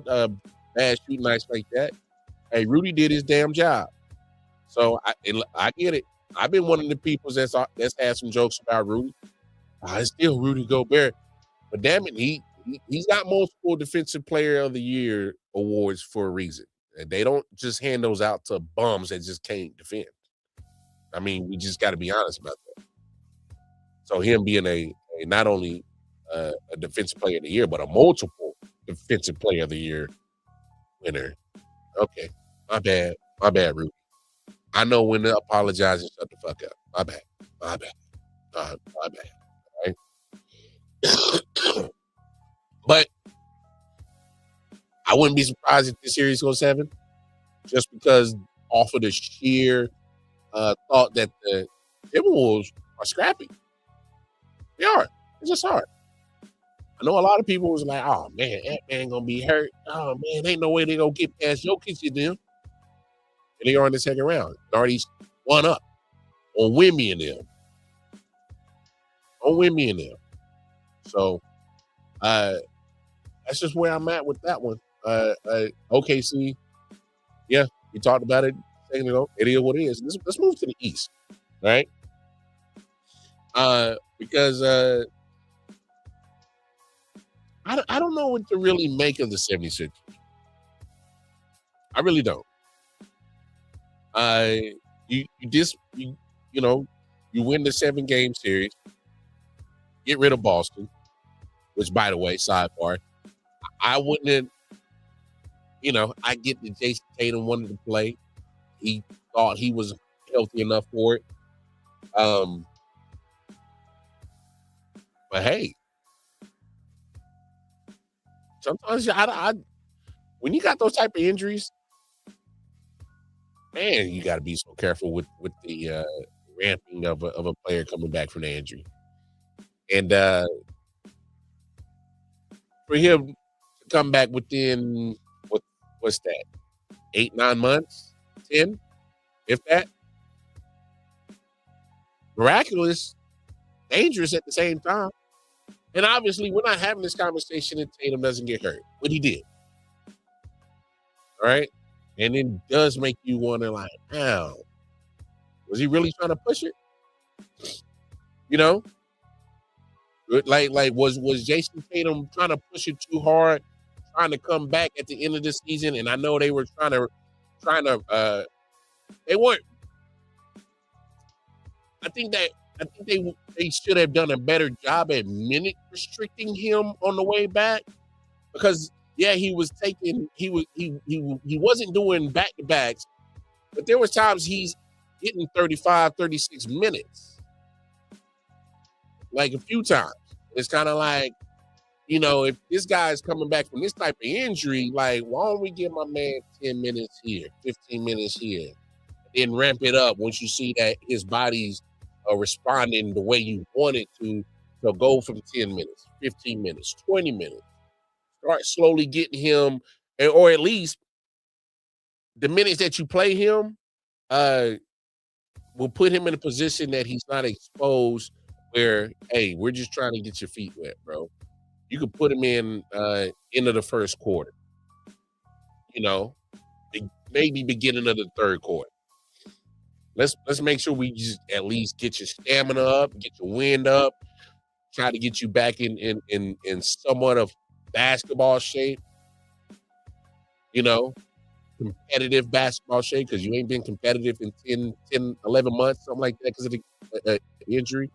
bad shooting nights like that, hey, Rudy did his damn job. So I get it. I've been one of the people that's had some jokes about Rudy. It's still Rudy Gobert, but damn it, he's got multiple Defensive Player of the Year awards for a reason. And they don't just hand those out to bums that just can't defend. I mean, we just got to be honest about that. So him being a not only a Defensive Player of the Year, but a multiple Defensive Player of the Year winner. Okay, my bad, Rudy. I know when to apologize and shut the fuck up. My bad. Right? But I wouldn't be surprised if this series goes 7, just because off of the sheer thought that the Timberwolves are scrappy. They are. It's just hard. I know a lot of people was like, oh man, Ant-Man gonna be hurt. Oh man, ain't no way they gonna get past Jokic and them. And they are in the second round. They're already one up on Wemby and them. So that's just where I'm at with that one. OKC, yeah, we talked about it a second ago. It is what it is. Let's move to the East, right? Because I don't know what to really make of the 76ers. I really don't. You win the 7-game series, get rid of Boston, which, by the way, sidebar, I wouldn't. I get that Jason Tatum wanted to play. He thought he was healthy enough for it. But hey, sometimes when you got those type of injuries, man, you got to be so careful with the ramping of a player coming back from the injury. And for him to come back within what's that, 8-9 months, 10, if that, miraculous, dangerous at the same time. And obviously, we're not having this conversation if Tatum doesn't get hurt, but he did. All right, and it does make you wonder, like, wow, was he really trying to push it? Like was Jason Tatum trying to push it too hard, trying to come back at the end of the season? And I know they were trying to they weren't. I think they should have done a better job at minute restricting him on the way back, because he wasn't doing back-to-backs, but there was times he's getting 35, 36 minutes. Like a few times. It's kind of like, if this guy's coming back from this type of injury, like, why don't we give my man 10 minutes here, 15 minutes here, then ramp it up once you see that his body's responding the way you want it to. So go from 10 minutes, 15 minutes, 20 minutes. Start slowly getting him, or at least the minutes that you play him will put him in a position that he's not exposed where, hey, we're just trying to get your feet wet, bro. You could put him in into the first quarter, maybe beginning of the third quarter. Let's make sure we just at least get your stamina up, get your wind up, try to get you back in somewhat of basketball shape, competitive basketball shape, because you ain't been competitive in 10, 11 months, something like that, because of the injury.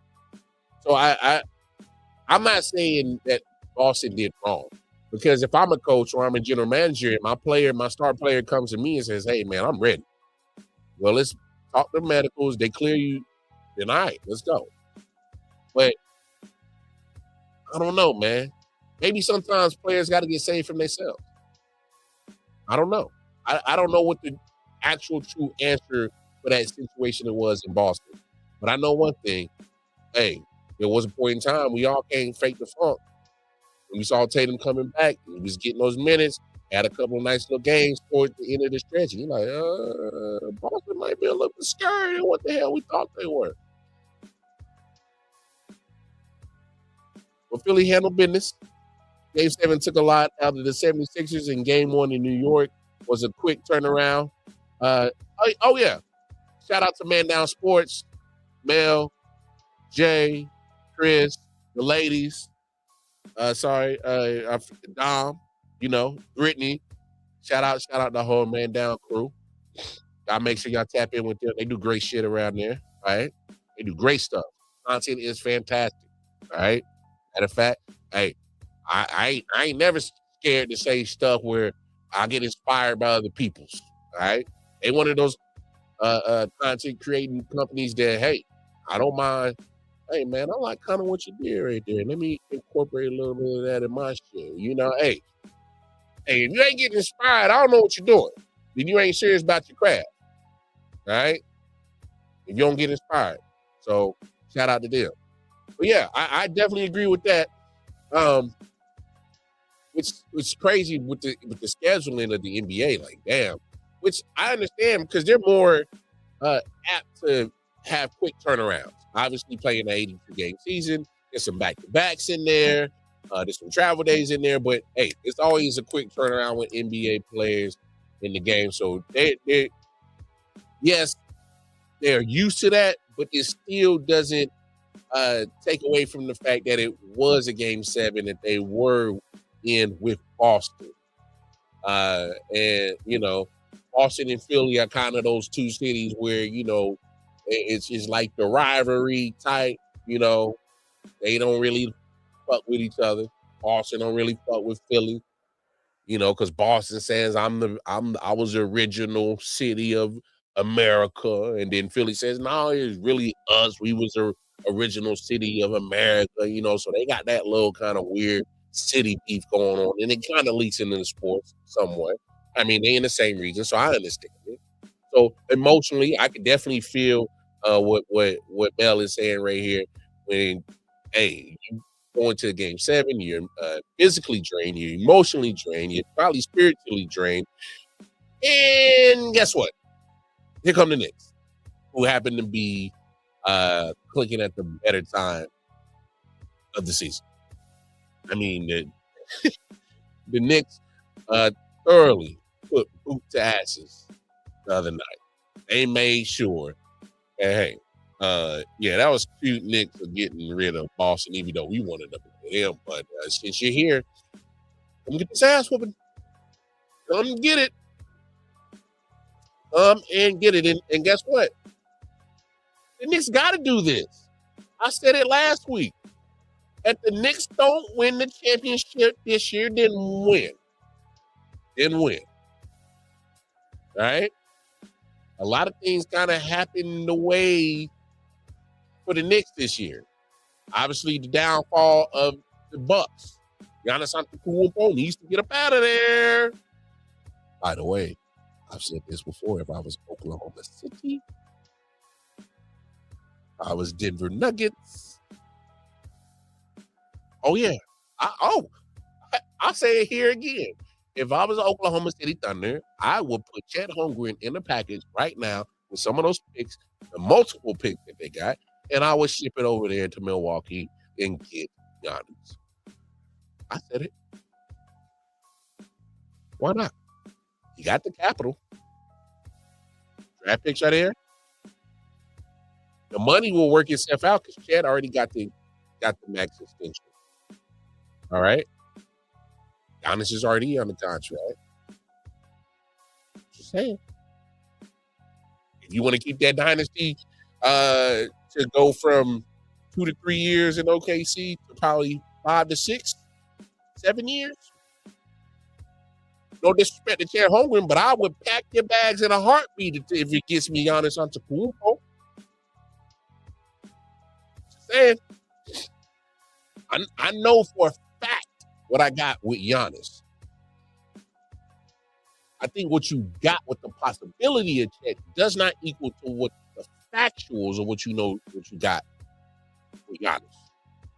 So I'm not saying that Boston did wrong, because if I'm a coach or I'm a general manager and my star player comes to me and says, hey, man, I'm ready. Well, let's talk to medicals. They clear you, then all right, let's go. But I don't know, man. Maybe sometimes players got to get saved from themselves. I don't know. I don't know what the actual true answer for that situation it was in Boston. But I know one thing. Hey, there was a point in time we all can't fake the funk. When we saw Tatum coming back, he was getting those minutes, had a couple of nice little games towards the end of the stretch. And you're like, Boston might be a little bit scared of what the hell we thought they were. But Philly handled business. Game 7 took a lot out of the 76ers, and Game 1 in New York was a quick turnaround. Yeah. Shout out to Man Down Sports, Mel, Jay, Chris, the ladies. Dom, Brittany. Shout out the whole Man Down crew. Y'all make sure y'all tap in with them. They do great shit around there, right? They do great stuff. Content is fantastic, right? Matter of fact, hey, I ain't never scared to say stuff where I get inspired by other people's, right? They one of those content creating companies that, hey, I don't mind. Hey, man, I like kind of what you did right there. Let me incorporate a little bit of that in my shit. Hey, if you ain't getting inspired, I don't know what you're doing. Then you ain't serious about your craft, right? If you don't get inspired. So shout out to them. But yeah, I definitely agree with that. It's crazy with the scheduling of the NBA. Like, damn. Which I understand, because they're more apt to have quick turnarounds. Obviously, playing an 82-game season, there's some back-to-backs in there. There's some travel days in there. But, hey, it's always a quick turnaround with NBA players in the game. So, they're used to that, but it still doesn't take away from the fact that it was a Game 7, that they were in with Boston. And you know, Boston and Philly are kind of those two cities where, you know, it's like the rivalry type, you know, they don't really fuck with each other. Boston don't really fuck with Philly, you know, because Boston says I was the original city of America, and then Philly says no, it's really us. We was the original city of America, you know. So they got that little kind of weird city beef going on, and it kind of leaks into the sports somewhat. I mean, they in the same region, so I understand it. So emotionally, I can definitely feel what Mel is saying right here. When hey, you going to game 7, you're physically drained, you're emotionally drained, you're probably spiritually drained, and guess what? Here come the Knicks, who happen to be clicking at the better time of the season. I mean, the Knicks thoroughly put boot to asses the other night. They made sure that, hey, yeah, that was cute, Knicks, for getting rid of Boston, even though we wanted to play them. But since you're here, come get this ass whooping. Come get it. And get it. And guess what? The Knicks got to do this. I said it last week. If the Knicks don't win the championship this year, then win. Then win. All right? A lot of things kind of happened the way for the Knicks this year. Obviously, the downfall of the Bucks. Giannis Antetokounmpo needs to get up out of there. By the way, I've said this before. If I was Oklahoma City, I was Denver Nuggets. Oh, yeah. I'll say it here again. If I was Oklahoma City Thunder, I would put Chet Holmgren in a package right now with some of those picks, the multiple picks that they got, and I would ship it over there to Milwaukee and get Giannis. I said it. Why not? You got the capital. Draft picks are there. The money will work itself out because Chad already got the max extension. All right. Giannis is already on the contract. Just saying. If you want to keep that dynasty to go from 2 to 3 years in OKC to probably 5 to 6, 7 years. No disrespect to Chad Holmgren, but I would pack your bags in a heartbeat if it gets me Giannis Antetokounmpo. Just saying. I know for a fact what I got with Giannis. I think what you got with the possibility of Chet does not equal to what the factuals of what you know what you got with Giannis.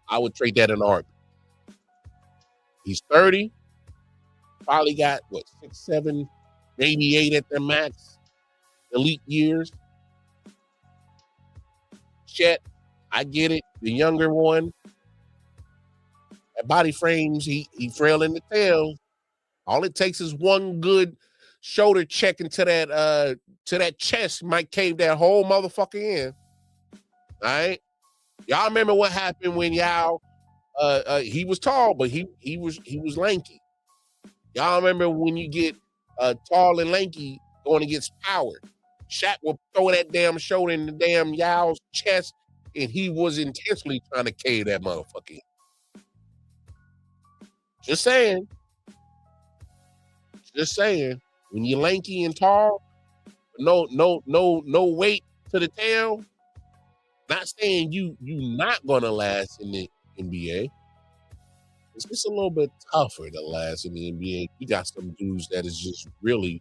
I would trade that in a heartbeat. He's 30. Probably got, 6, 7, maybe 8 at their max. Elite years. Chet, I get it. The younger one. That body frames, he frail in the tail. All it takes is one good shoulder check into that chest, might cave that whole motherfucker in. All right? Y'all remember what happened when Yao he was tall, but he was lanky. Y'all remember when you get tall and lanky going against power. Shaq will throw that damn shoulder in the damn Yao's chest, and he was intentionally trying to cave that motherfucker in. Just saying. Just saying. When you're lanky and tall, no weight to the tail. Not saying you not gonna last in the NBA. It's just a little bit tougher to last in the NBA. You got some dudes that is just really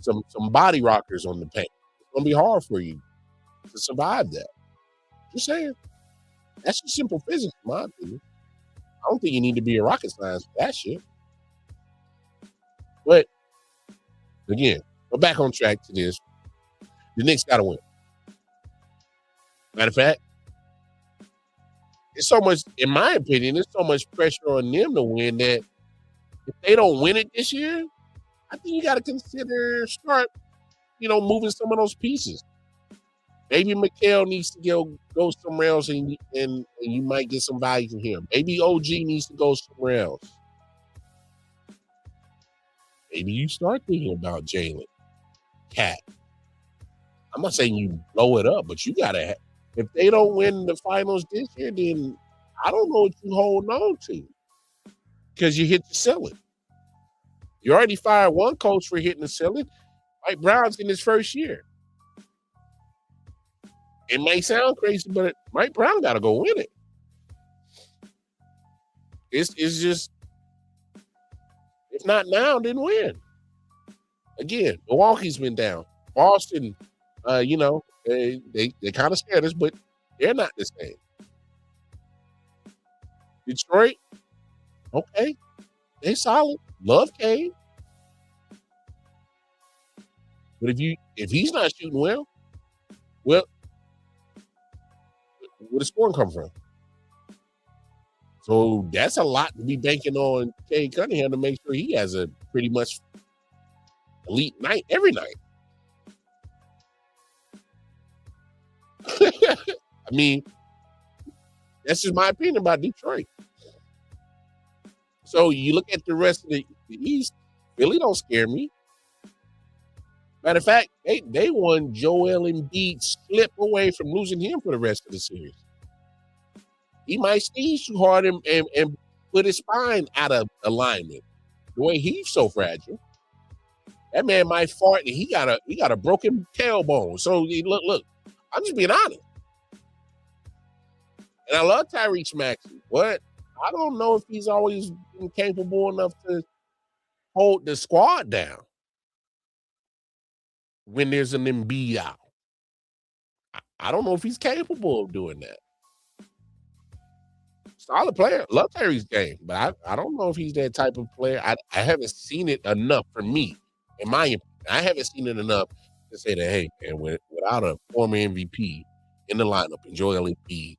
some body rockers on the paint. It's gonna be hard for you to survive that. Just saying. That's just simple physics, in my opinion. I don't think you need to be a rocket science for that shit. But again, we're back on track to this. The Knicks gotta win. Matter of fact, it's so much, in my opinion, there's so much pressure on them to win that if they don't win it this year, I think you got to consider moving some of those pieces. Maybe Mikal needs to go somewhere else, and you might get some value from him. Maybe OG needs to go somewhere else. maybe you start thinking about Jalen, Cat. I'm not saying you blow it up, but you gotta. If they don't win the finals this year, then I don't know what you hold on to because you hit the ceiling. You already fired one coach for hitting the ceiling. Mike Brown's in his first year. It may sound crazy, but Mike Brown got to go win it. It's just, if not now, then when? Again, Milwaukee's been down. Boston, they kind of scared us, but they're not the same. Detroit, okay, they solid. Love Cade, but if he's not shooting well, where the scoring come from? So that's a lot to be banking on Cade Cunningham to make sure he has a pretty much elite night every night. I mean, that's just my opinion about Detroit. So you look at the rest of the East, Philly don't scare me. Matter of fact, they won Joel Embiid slip away from losing him for the rest of the series. He might sneeze too hard and put his spine out of alignment. The way he's so fragile, that man might fart and he got a broken tailbone. So look, I'm just being honest. And I love Tyrese Maxey. What? I don't know if he's always been capable enough to hold the squad down when there's an Embiid out. I don't know if he's capable of doing that. Solid player. Love Terry's game, but I don't know if he's that type of player. I haven't seen it enough for me, in my opinion. I haven't seen it enough to say that, hey, man, without a former MVP in the lineup, and Joel Embiid,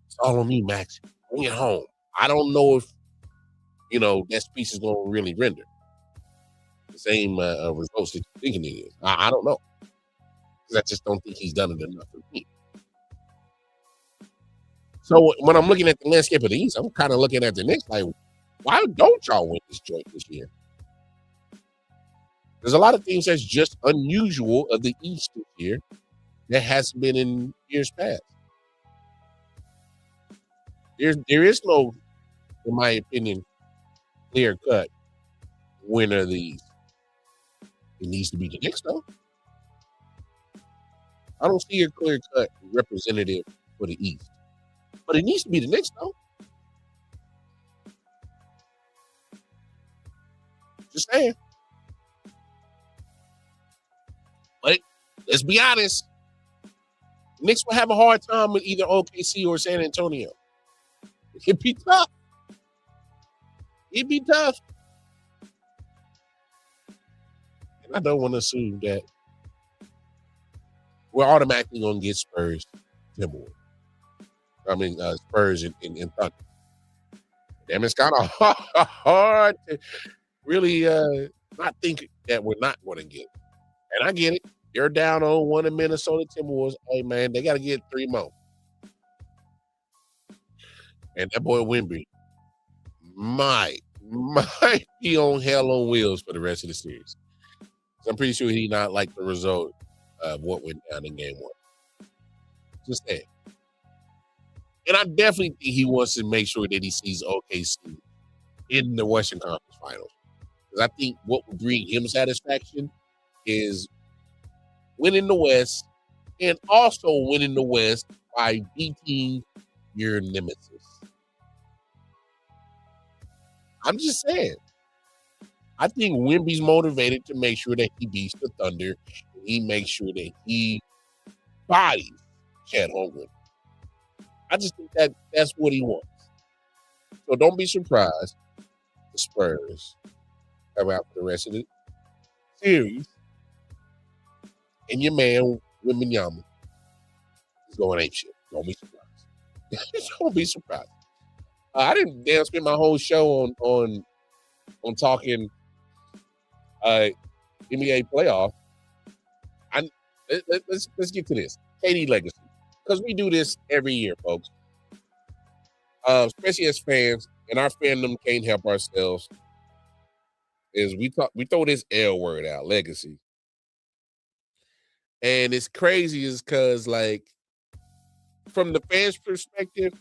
it's all on me, Max. Bring it home. I don't know if, that speech is going to really render the same results that you're thinking it is. I don't know. Because I just don't think he's done it enough for me. So when I'm looking at the landscape of the East, I'm kind of looking at the Knicks like, why don't y'all win this joint this year? There's a lot of things that's just unusual of the East this year that hasn't been in years past. There is no, in my opinion, clear-cut winner of the East. It needs to be the Knicks, though. I don't see a clear-cut representative for the East. But it needs to be the Knicks, though. Just saying. But let's be honest. The Knicks will have a hard time with either OKC or San Antonio. It'd be tough. It'd be tough. And I don't want to assume that we're automatically going to get Spurs, Timberwolves. I mean, Spurs and Thunder. Damn, it's kind of hard to really not think that we're not going to get. And I get it. They're down on one of Minnesota Timberwolves. Hey, man, they got to get 3 more. And that boy Wemby might be on hell on wheels for the rest of the series. So I'm pretty sure he not like the result of what went down in game 1. Just saying. And I definitely think he wants to make sure that he sees OKC in the Western Conference Finals. Because I think what would bring him satisfaction is winning the West and also winning the West by beating your nemesis. I'm just saying. I think Wemby's motivated to make sure that he beats the Thunder. And he makes sure that he bodies Chet Holmgren. I just think that's what he wants. So don't be surprised the Spurs come out for the rest of the series. And your man, Wembanyama, is going ape shit. Don't be surprised. Don't be surprised. I didn't damn spend my whole show on talking NBA playoff. Let's get to this. KD legacy. Because we do this every year, folks. Especially as fans, and our fandom can't help ourselves. is we throw this L word out, legacy. And it's crazy is because, like, from the fans' perspective,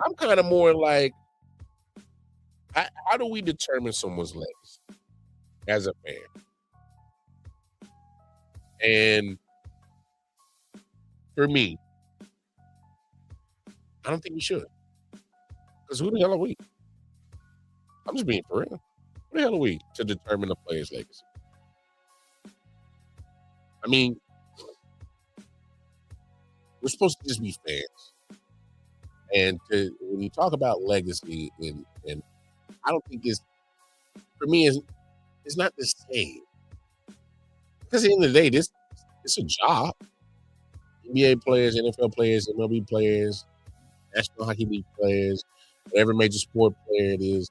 I'm kind of more like, how do we determine someone's legacy as a fan? And for me, I don't think we should. Because who the hell are we? I'm just being for real. Who the hell are we to determine a player's legacy? I mean, we're supposed to just be fans. And when you talk about legacy, and I don't think it's, for me, it's not the same. Because at the end of the day, it's a job. NBA players, NFL players, MLB players, National Hockey League players, whatever major sport player it is,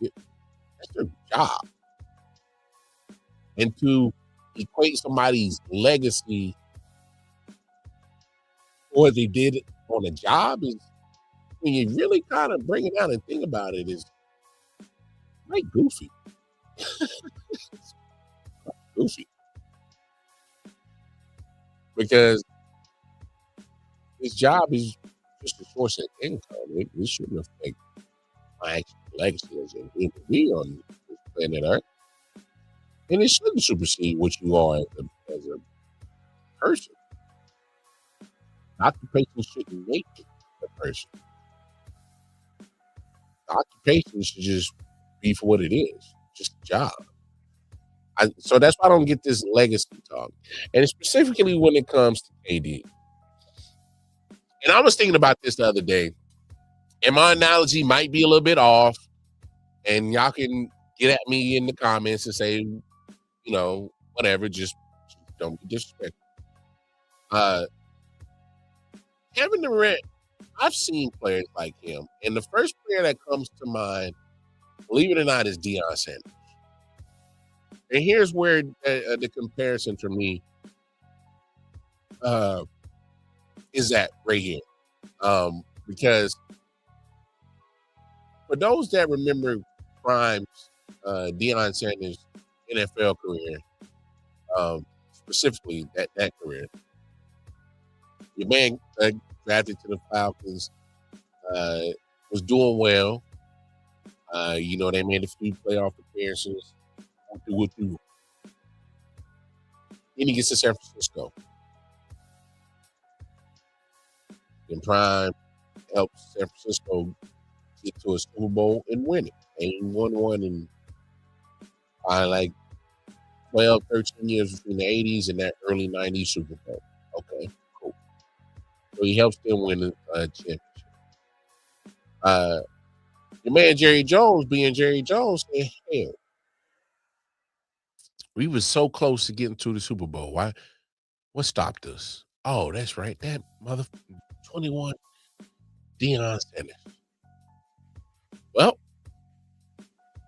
that's their job. And to equate somebody's legacy or they did it on a job is, when you really kind of bring it down and think about it, is like goofy. Goofy. Because his job is just a source of income. It shouldn't affect my actual legacy as a human being on this planet Earth. And it shouldn't supersede what you are as a person. Occupation shouldn't make you a person. Occupation should just be for what it is, just a job. So that's why I don't get this legacy talk. And specifically when it comes to KD. And I was thinking about this the other day, and my analogy might be a little bit off, and y'all can get at me in the comments and say, whatever, just don't be disrespectful. Kevin Durant, I've seen players like him, and the first player that comes to mind, believe it or not, is Deion Sanders. And here's where the comparison for me is at right here. Because for those that remember Prime's Deion Sanders NFL career, specifically that career, your man drafted to the Falcons, was doing well. They made a few playoff appearances. Then he gets to San Francisco. And Prime helps San Francisco get to a Super Bowl and win it. And he won one in like 12, 13 years between the 80s and that early 90s Super Bowl. Okay, cool. So he helps them win a championship. Your man Jerry Jones, being Jerry Jones, said, hell, we were so close to getting to the Super Bowl. Why? What stopped us? Oh, that's right. That mother 21 Deion Sanders. Well,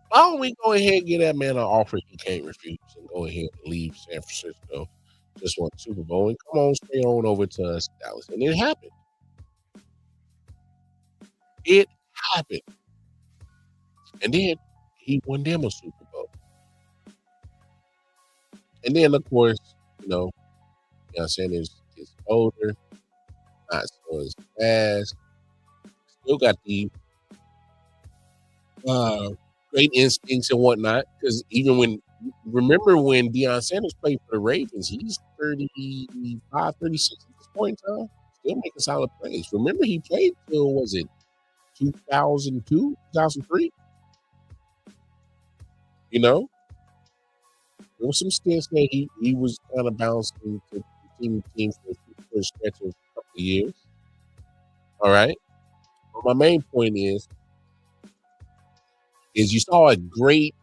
why don't we go ahead and get that man an offer he can't refuse and go ahead and leave San Francisco, just won the Super Bowl, and come on, stay on over to us, Dallas. And it happened. It happened. And then he won them a Super Bowl. And then, of course, Deion Sanders gets older, not so as fast, still got the great instincts and whatnot. Because remember when Deion Sanders played for the Ravens, he's 35, 36 at this point in time, still making solid plays. Remember, he played till, was it 2002, 2003? There was some stints that he was kind of bouncing to team for a stretch of a couple of years. All right. But my main point is you saw a great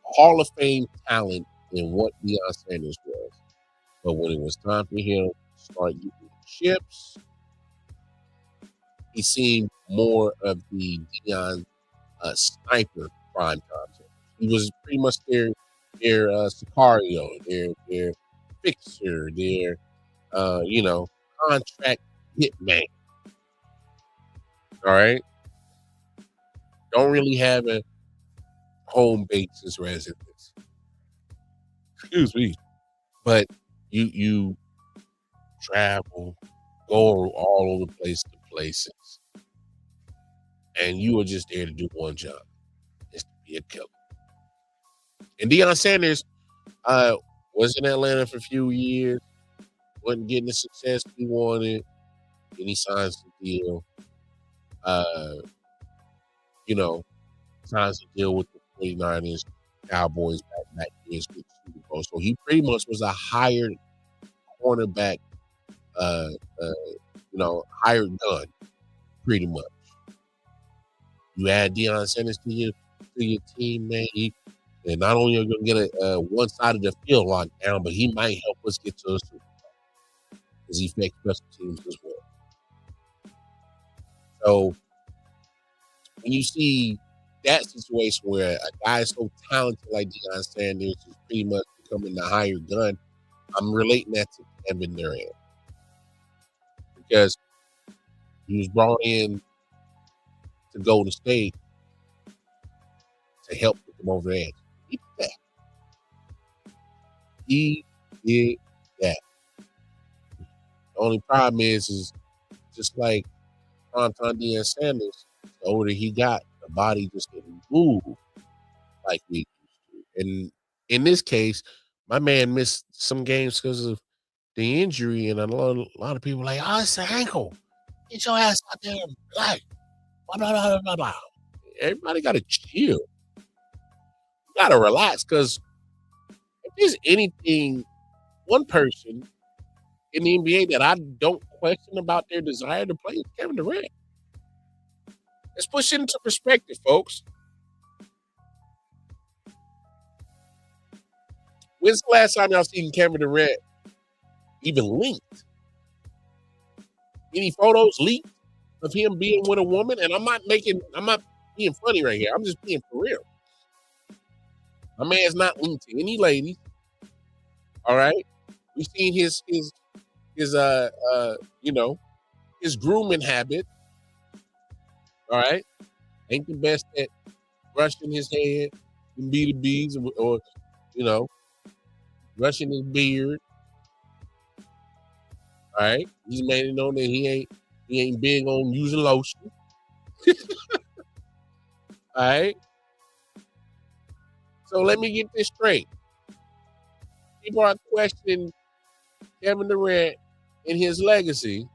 Hall of Fame talent in what Deion Sanders was. But when it was time for him to start getting chips, he seemed more of the Deion sniper prime time. He was pretty much their Sicario, their fixer, their contract hitman. All right. Don't really have a home bases residence. Excuse me. But you travel, go all over the place to places, and you were just there to do one job, is to be a killer. And Deion Sanders was in Atlanta for a few years, wasn't getting the success he wanted, and he signs the deal. Signs the deal with the 49ers, Cowboys back years with Super Bowl. So he pretty much was a hired cornerback, hired gun, pretty much. You add Deion Sanders to your team, man. And not only are you going to get one side of the field locked down, but he might help us get to a Super Bowl because he affects special teams as well. So when you see that situation where a guy so talented like Deion Sanders is pretty much becoming the hired gun, I'm relating that to Kevin Durant because he was brought in to Golden State to help put them over there. He did that. He did that. The only problem is just like primetime Deion Sanders, the older he got, the body just didn't move like we used to. And in this case, my man missed some games because of the injury, and a lot of people were like, oh, it's an ankle. Get your ass out there and play. Blah, blah, blah, blah, blah. Everybody got to chill. You got to relax because if there's anything, one person in the NBA that I don't question about their desire to play is Kevin Durant. Let's push it into perspective, folks. When's the last time y'all seen Kevin Durant even linked? Any photos leaked of him being with a woman? And I'm not being funny right here. I'm just being for real. My man's not linked to any ladies. All right. We've seen his grooming habit. All right. Ain't the best at brushing his head and B2Bs or brushing his beard. All right. He's made it known that he ain't big on using lotion. All right. So let me get this straight. People are questioning Kevin Durant and his legacy.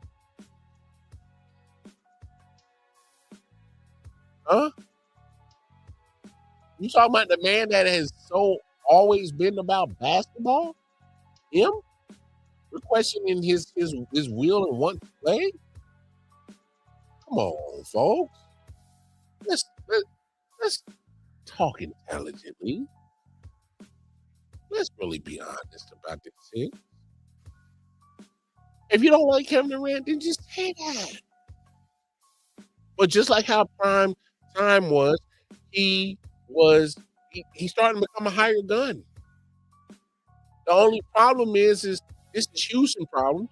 Huh? You talking about the man that has always been about basketball? Him? We're questioning his will and want to play? Come on, folks. Let's talk intelligently. Let's really be honest about this shit. If you don't like Kevin Durant, then just say that. But just like how prime time was, he starting to become a hired gun. The only problem is this is Houston problem.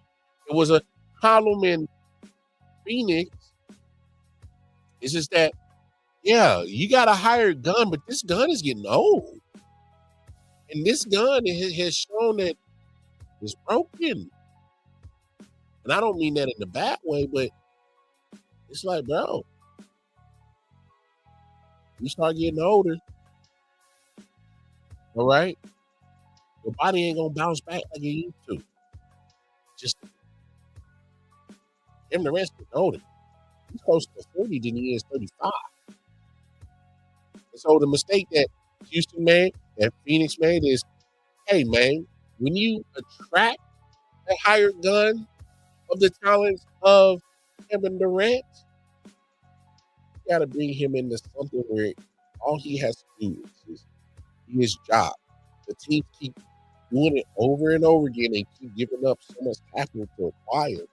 It was a problem in Phoenix. It's just that, yeah, you got a hired gun, but this gun is getting old. And this gun has shown that it's broken. And I don't mean that in a bad way, but it's like, bro, you start getting older, all right? Your body ain't going to bounce back like it used to. Just him, the rest getting older. He's closer to 30 than he is 35. And so the mistake that Houston made, that Phoenix made is, hey, man, when you attract a hired gun of the talents of Kevin Durant, you got to bring him into something where all he has to do is his job. The team keep doing it over and over again and keep giving up so much capital to acquire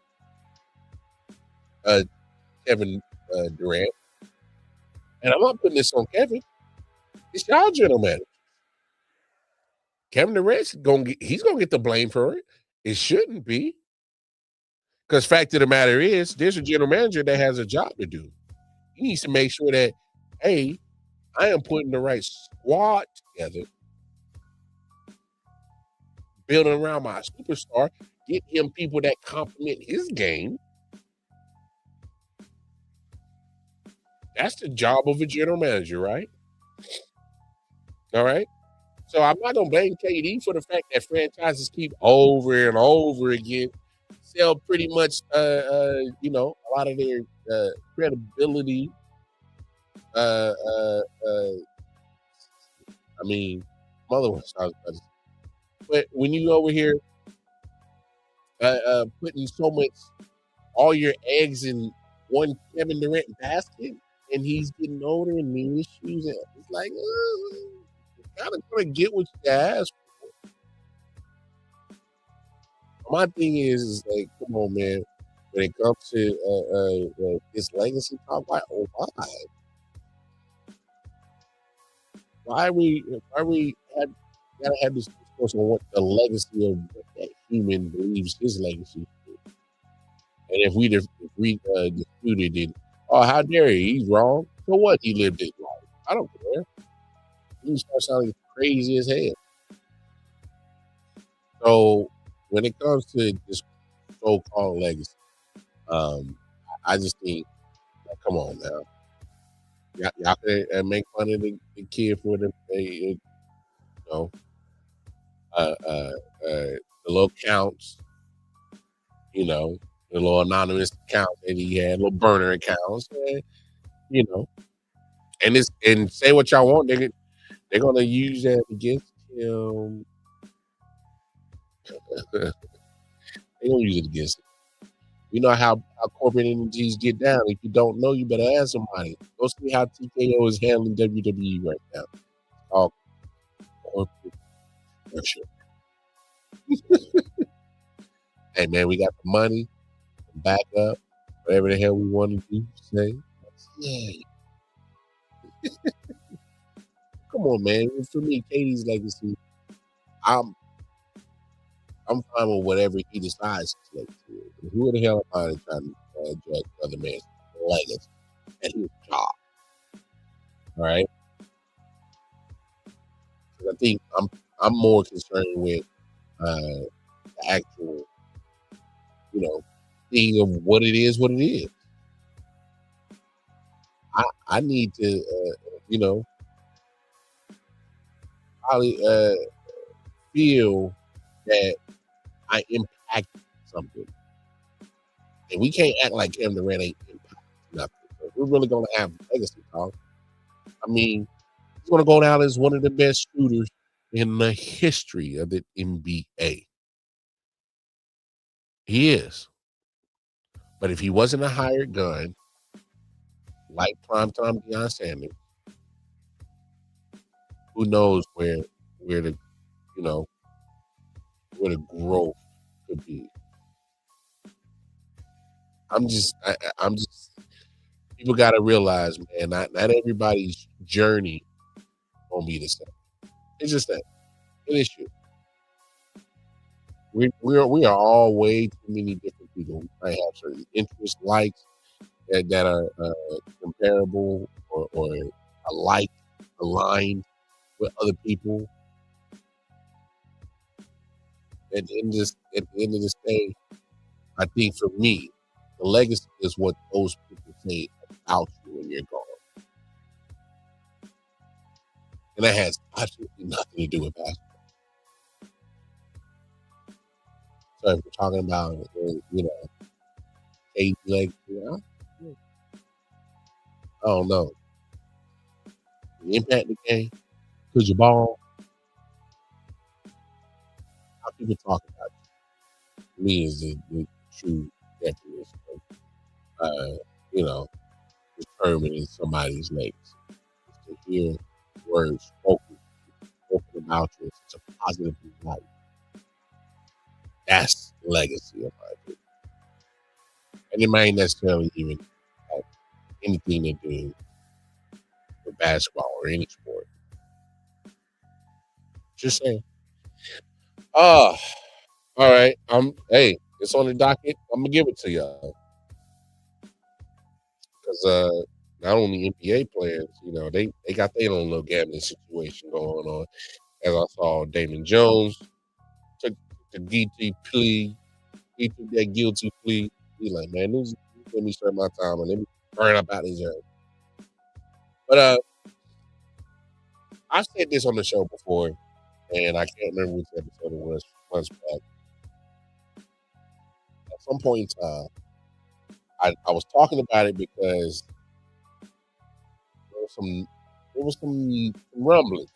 Kevin Durant. And I'm not putting this on Kevin. It's y'all general manager. Kevin Durant's he's gonna get the blame for it. It shouldn't be. Because fact of the matter is, there's a general manager that has a job to do. He needs to make sure that, hey, I am putting the right squad together, building around my superstar, get him people that complement his game. That's the job of a general manager, right? All right. So I'm not gonna blame KD for the fact that franchises keep over and over again sell pretty much a lot of their credibility. I mean, mother was but when you over here putting so much all your eggs in one Kevin Durant basket and he's getting older and knee issues, and it's like you gotta get what you ask. My thing is like, come on, man. When it comes to his legacy talk, why we gotta have this discourse on what the legacy of what that human believes his legacy is? And if we disputed it, oh, how dare he? He's wrong. So what? He lived his life. I don't care. You start sounding crazy as hell. So when it comes to this so-called legacy, I just think, like, come on now, y'all can make fun of the kid for the the little counts, the little anonymous accounts that he had, little burner accounts, and say what y'all want, they're gonna use that against him. They're gonna use it against him. You know how corporate entities get down. If you don't know, you better ask somebody. Go see how TKO is handling WWE right now. All corporate pressure. Hey man, we got the money, back up, whatever the hell we want to do, say. Yay. Come on, man. For me, Katie's legacy, I'm fine with whatever he decides his legacy is. Who the hell am I trying to judge other man's legacy and his job? All right. I think I'm more concerned with the actual, thing of what it is. I need to, probably feel that I impacted something, and we can't act like Kevin Durant ain't impacted nothing. If we're really gonna have legacy talk, I mean, he's gonna go down as one of the best shooters in the history of the NBA. He is. But if he wasn't a hired gun, like primetime Deion Sanders, who knows where the where the growth could be. I'm just people gotta realize, man, not everybody's journey gonna be the same. It's just that. It is true. We are all way too many different people. We might have certain interests, likes that are comparable or alike, aligned with other people. At the end of this day, I think for me, the legacy is what those people say about you when you're gone, and that has absolutely nothing to do with basketball. So if we're talking about, age legacy, I don't know. The impact the game, could you ball? How people talk about it, to me is the true definition of, determining somebody's legacy. Is to hear words spoken about you in such a positive light. That's legacy, in my opinion. And it might necessarily even have anything to do with basketball or any sport. Just saying. All right. Hey, it's on the docket. I'm gonna give it to y'all. Because not only NBA players, you know, they got their own little gambling situation going on. As I saw Damon Jones took the guilty plea, he took that guilty plea. He's like, man, this let me serve my time and let me burn up out his earth. But I've said this on the show before, and I can't remember which episode it was months back. At some point in time, I was talking about it because there was some rumblings.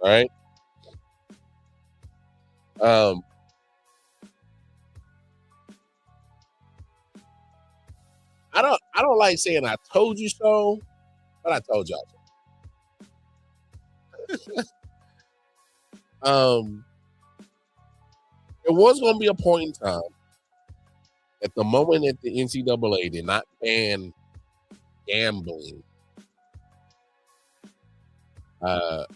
All right. I don't like saying I told you so, but I told y'all so. There was gonna be a point in time at the moment that the NCAA did not ban gambling. I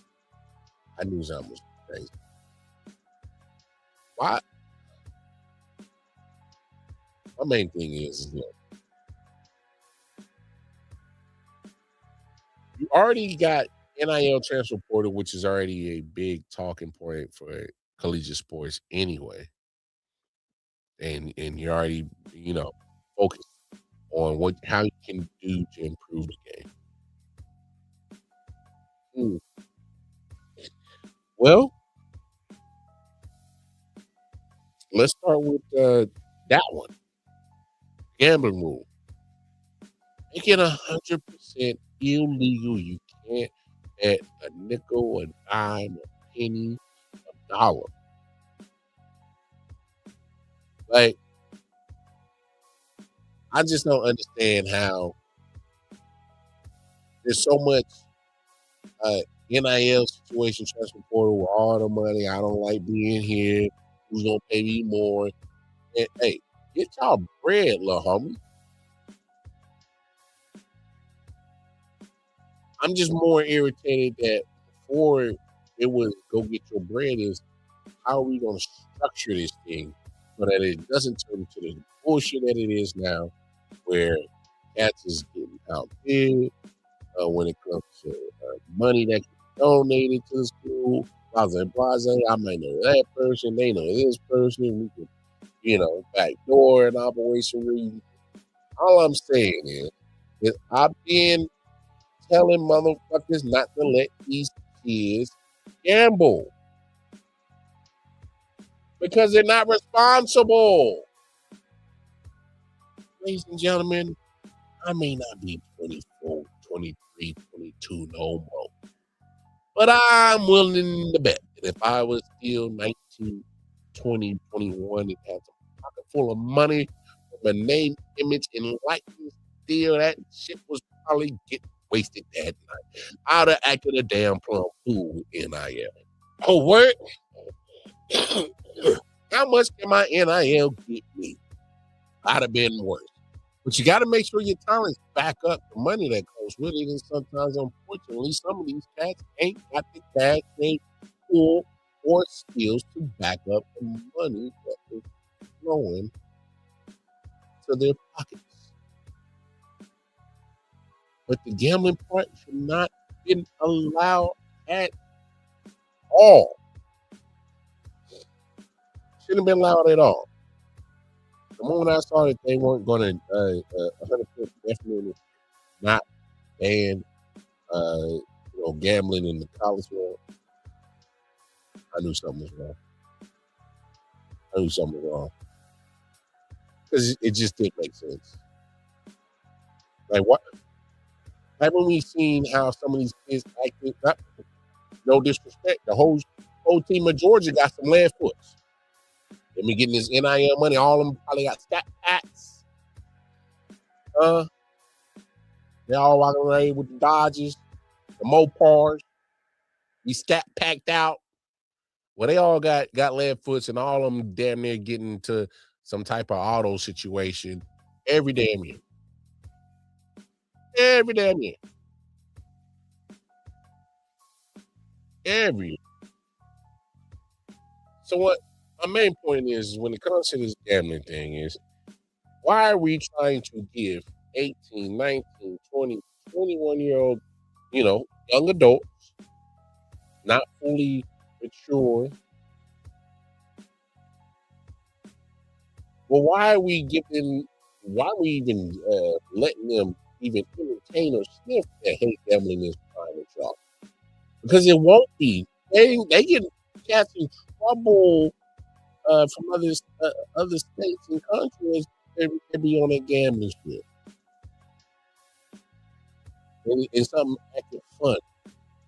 knew something was crazy. Why? My main thing is that you already got NIL transfer portal, which is already a big talking point for collegiate sports anyway. And you're already, you know, focused on how you can do to improve the game. Well, let's start with that one. Gambling rule. Make it 100% illegal. You can't bet a nickel, a dime, a penny, a dollar. Like, I just don't understand how there's so much NIL situation, transfer portal with all the money. I don't like being here. Who's gonna pay me more? And hey, get y'all bread, little homie. I'm just more irritated that before it was go get your bread is how are we gonna structure this thing so that it doesn't turn into the bullshit that it is now, where cats is getting outbid when it comes to money that can be donated to the school. Blase, I might know that person, they know this person. We can, you know, backdoor an operation. All I'm saying is I've been telling motherfuckers not to let these kids gamble because they're not responsible. Ladies and gentlemen, I may not be 24, 23, 22 no more, but I'm willing to bet that if I was still 19, 20, 21 and had a pocket full of money with my name, image, and likeness, still that shit was probably getting wasted that night. I'd have acted a damn plum fool with NIL. Oh, what? How much can my NIL get me? I'd have been worse. But you got to make sure your talents back up the money that goes with it. And sometimes, unfortunately, some of these cats ain't got the cash, they pull or skills to back up the money that is flowing to their pockets. But the gambling part should not be allowed at all. Shouldn't be allowed at all. The moment I saw that they weren't going to 100% definitely not ban gambling in the college world, I knew something was wrong. Because it just didn't make sense. Like what? Like when we seen how some of these kids acted, no disrespect, the whole team of Georgia got some lead foots. Let me getting this NIL money. All of them probably got stat packs. They all walking around with the Dodges, the Mopars. We stat packed out. Well, they all got lead foots, and all of them damn near getting into some type of auto situation every damn year. Every damn year. Every year. So what my main point is when it comes to this gambling thing is, why are we trying to give 18, 19, 20, 21-year-old, young adults, not fully mature. Well, why are we even letting them even entertain or sniff that hate gambling is private, y'all? Because it won't be. They get cats in trouble from other states and countries. They be on that gambling shit. And something acting fun.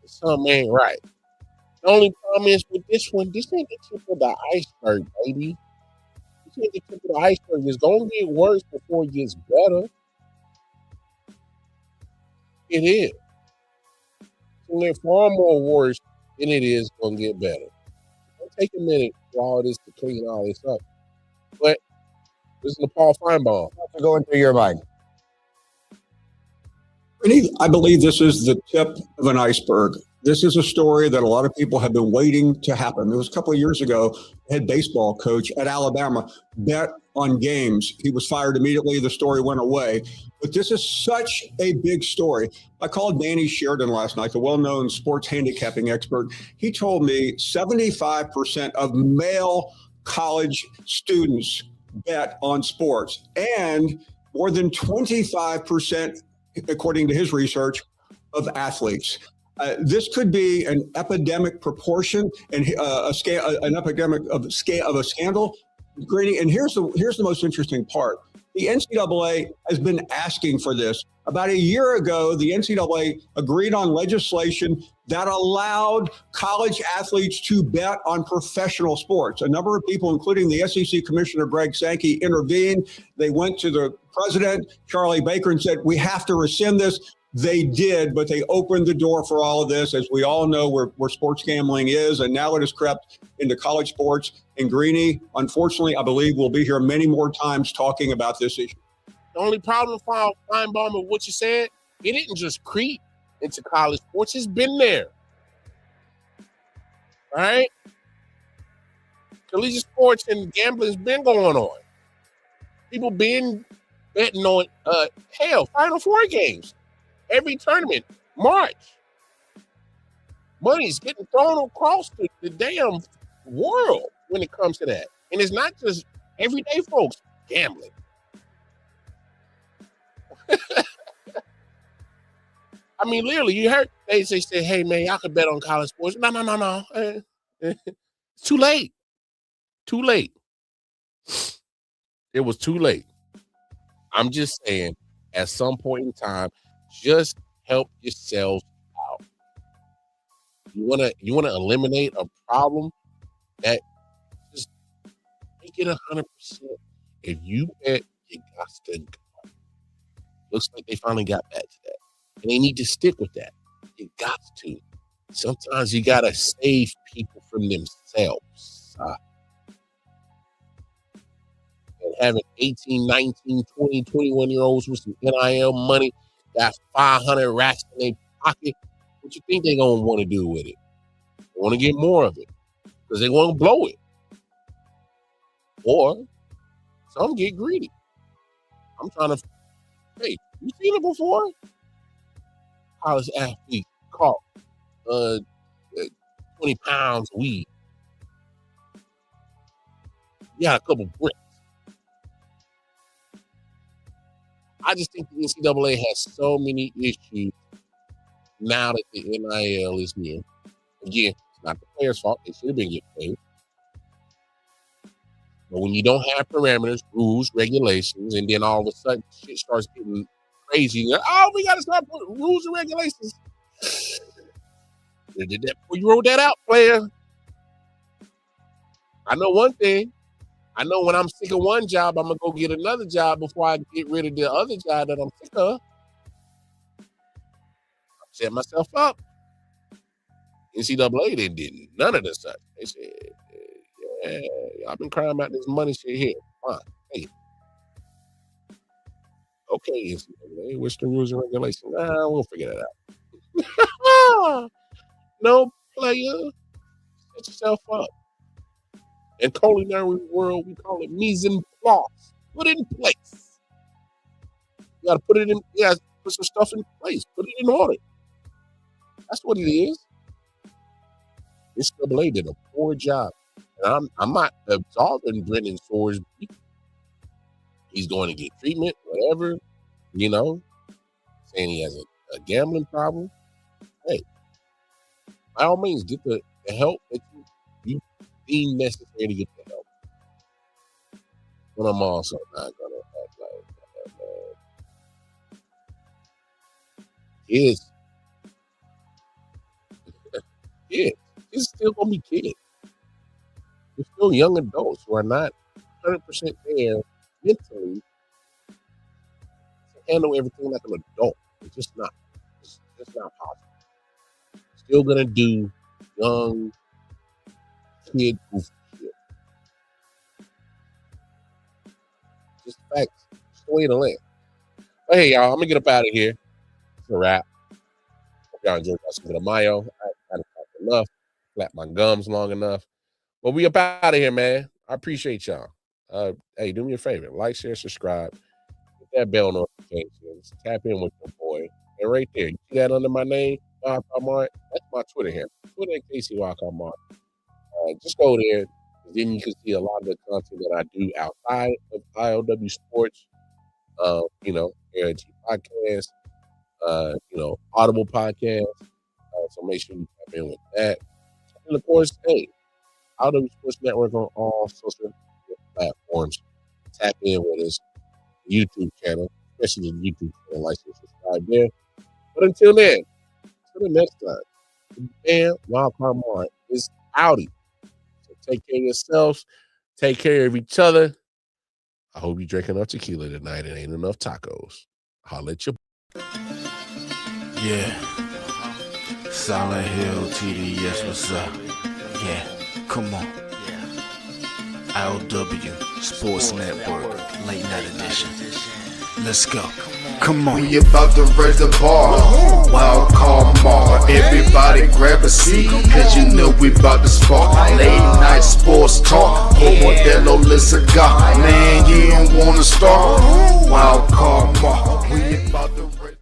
Something ain't right. The only problem is with this one, this ain't the tip of the iceberg, baby. This ain't the tip of the iceberg. It's gonna get worse before it gets better. It is. It's gonna get far more worse than it is gonna get better. It'll take a minute for all this to clean all this up. But listen to Paul Feinbaum. To go into your mind. I believe this is the tip of an iceberg. This is a story that a lot of people have been waiting to happen. It was a couple of years ago, head baseball coach at Alabama bet on games. He was fired immediately. The story went away. But this is such a big story. I called Danny Sheridan last night, the well-known sports handicapping expert. He told me 75% of male college students bet on sports, and more than 25%, according to his research, of athletes. This could be an epidemic proportion and an epidemic of a scandal. And here's the most interesting part. The NCAA has been asking for this. About a year ago, the NCAA agreed on legislation that allowed college athletes to bet on professional sports. A number of people, including the SEC Commissioner Greg Sankey, intervened. They went to the president, Charlie Baker, and said, we have to rescind this. They did, but they opened the door for all of this, as we all know where sports gambling is, and now it has crept into college sports. And Greeny, unfortunately, I believe we'll be here many more times talking about this issue. The only problem with Feinbaum with what you said, it didn't just creep into college sports. It's been there. All right? Collegiate sports and gambling's been going on. People been betting on, Final Four games. Every tournament, March. Money's getting thrown across the damn world when it comes to that. And it's not just everyday folks gambling. I mean, literally, you heard they say, hey, man, y'all can bet on college sports. No. It's too late. Too late. It was too late. I'm just saying, at some point in time, just help yourselves out. You wanna eliminate a problem, that just make it 100%. If you bet, you got to go. Looks like they finally got back to that. And they need to stick with that. You got to. Sometimes you gotta save people from themselves. And having 18, 19, 20, 21-year-olds with some NIL money, got 500 racks in their pocket, what you think they're going to want to do with it? They want to get more of it because they want to blow it. Or some get greedy. I'm trying to, hey, you seen it before? College athlete caught 20 pounds of weed. You got a couple bricks. I just think the NCAA has so many issues now that the NIL is here. Again, it's not the players' fault. They should have been getting paid. But when you don't have parameters, rules, regulations, and then all of a sudden shit starts getting crazy, oh, we got to start putting rules and regulations. Did that before you wrote that out, player. I know one thing. I know when I'm sick of one job, I'm going to go get another job before I get rid of the other job that I'm sick of. I set myself up. NCAA, they did none of this stuff. They said, yeah, I've been crying about this money shit here. Fine. Hey. Okay, NCAA, what's the rules and regulations? Nah, we'll figure that out. No, player. Set yourself up. In culinary world, we call it mise en place. Put in place. You gotta put it in. You gotta put some stuff in place. Put it in order. That's what it is. NCAA did a poor job. And I'm not absolving Brendan Soares. He's going to get treatment, whatever, you know, saying he has a gambling problem. Hey, by all means, get the help that you deem necessary to get the help. But I'm also not going to act like kids. Kids. It's still going to be kids. They're still young adults who are not 100% there mentally to handle everything like an adult. It's just not. It's just not possible. Still gonna do young kid goofy shit. Just facts. Just the way to land. But hey, y'all, I'm gonna get up out of here. It's a wrap. Hope y'all enjoyed watching the Mayo. I haven't talked enough. Flapped my gums long enough. But we up out of here, man. I appreciate y'all. Hey, do me a favor. Like, share, subscribe. Hit that bell notifications. Tap in with your boy. And right there, you see that under my name, Wildcard Mart? That's my Twitter handle. Twitter at KC Wildcard Mart. Just go there. Then you can see a lot of the content that I do outside of I.O.W. sports. You know, ART podcast, you know, Audible podcast. So make sure you tap in with that. And of course, hey, I.O.W. Sports Network on all social platforms. Tap in with us. YouTube channel, especially the YouTube channel. Like and subscribe there. But until then, until the next time, the Wildcard Mart is outie. So take care of yourselves. Take care of each other. I hope you drink enough tequila tonight and ain't enough tacos. Holla at your. Yeah. Solid Hill TD, yes, what's up? Yeah, come on. I.O.W. Sports Network, late night edition. Let's go. Come on. We about to raise the bar. Wildcard Mart. Everybody grab a seat, cause you know we about to spark. Late night sports talk. Modelo Le Cigar. Man, you don't wanna start. Wildcard Mart. We about to raise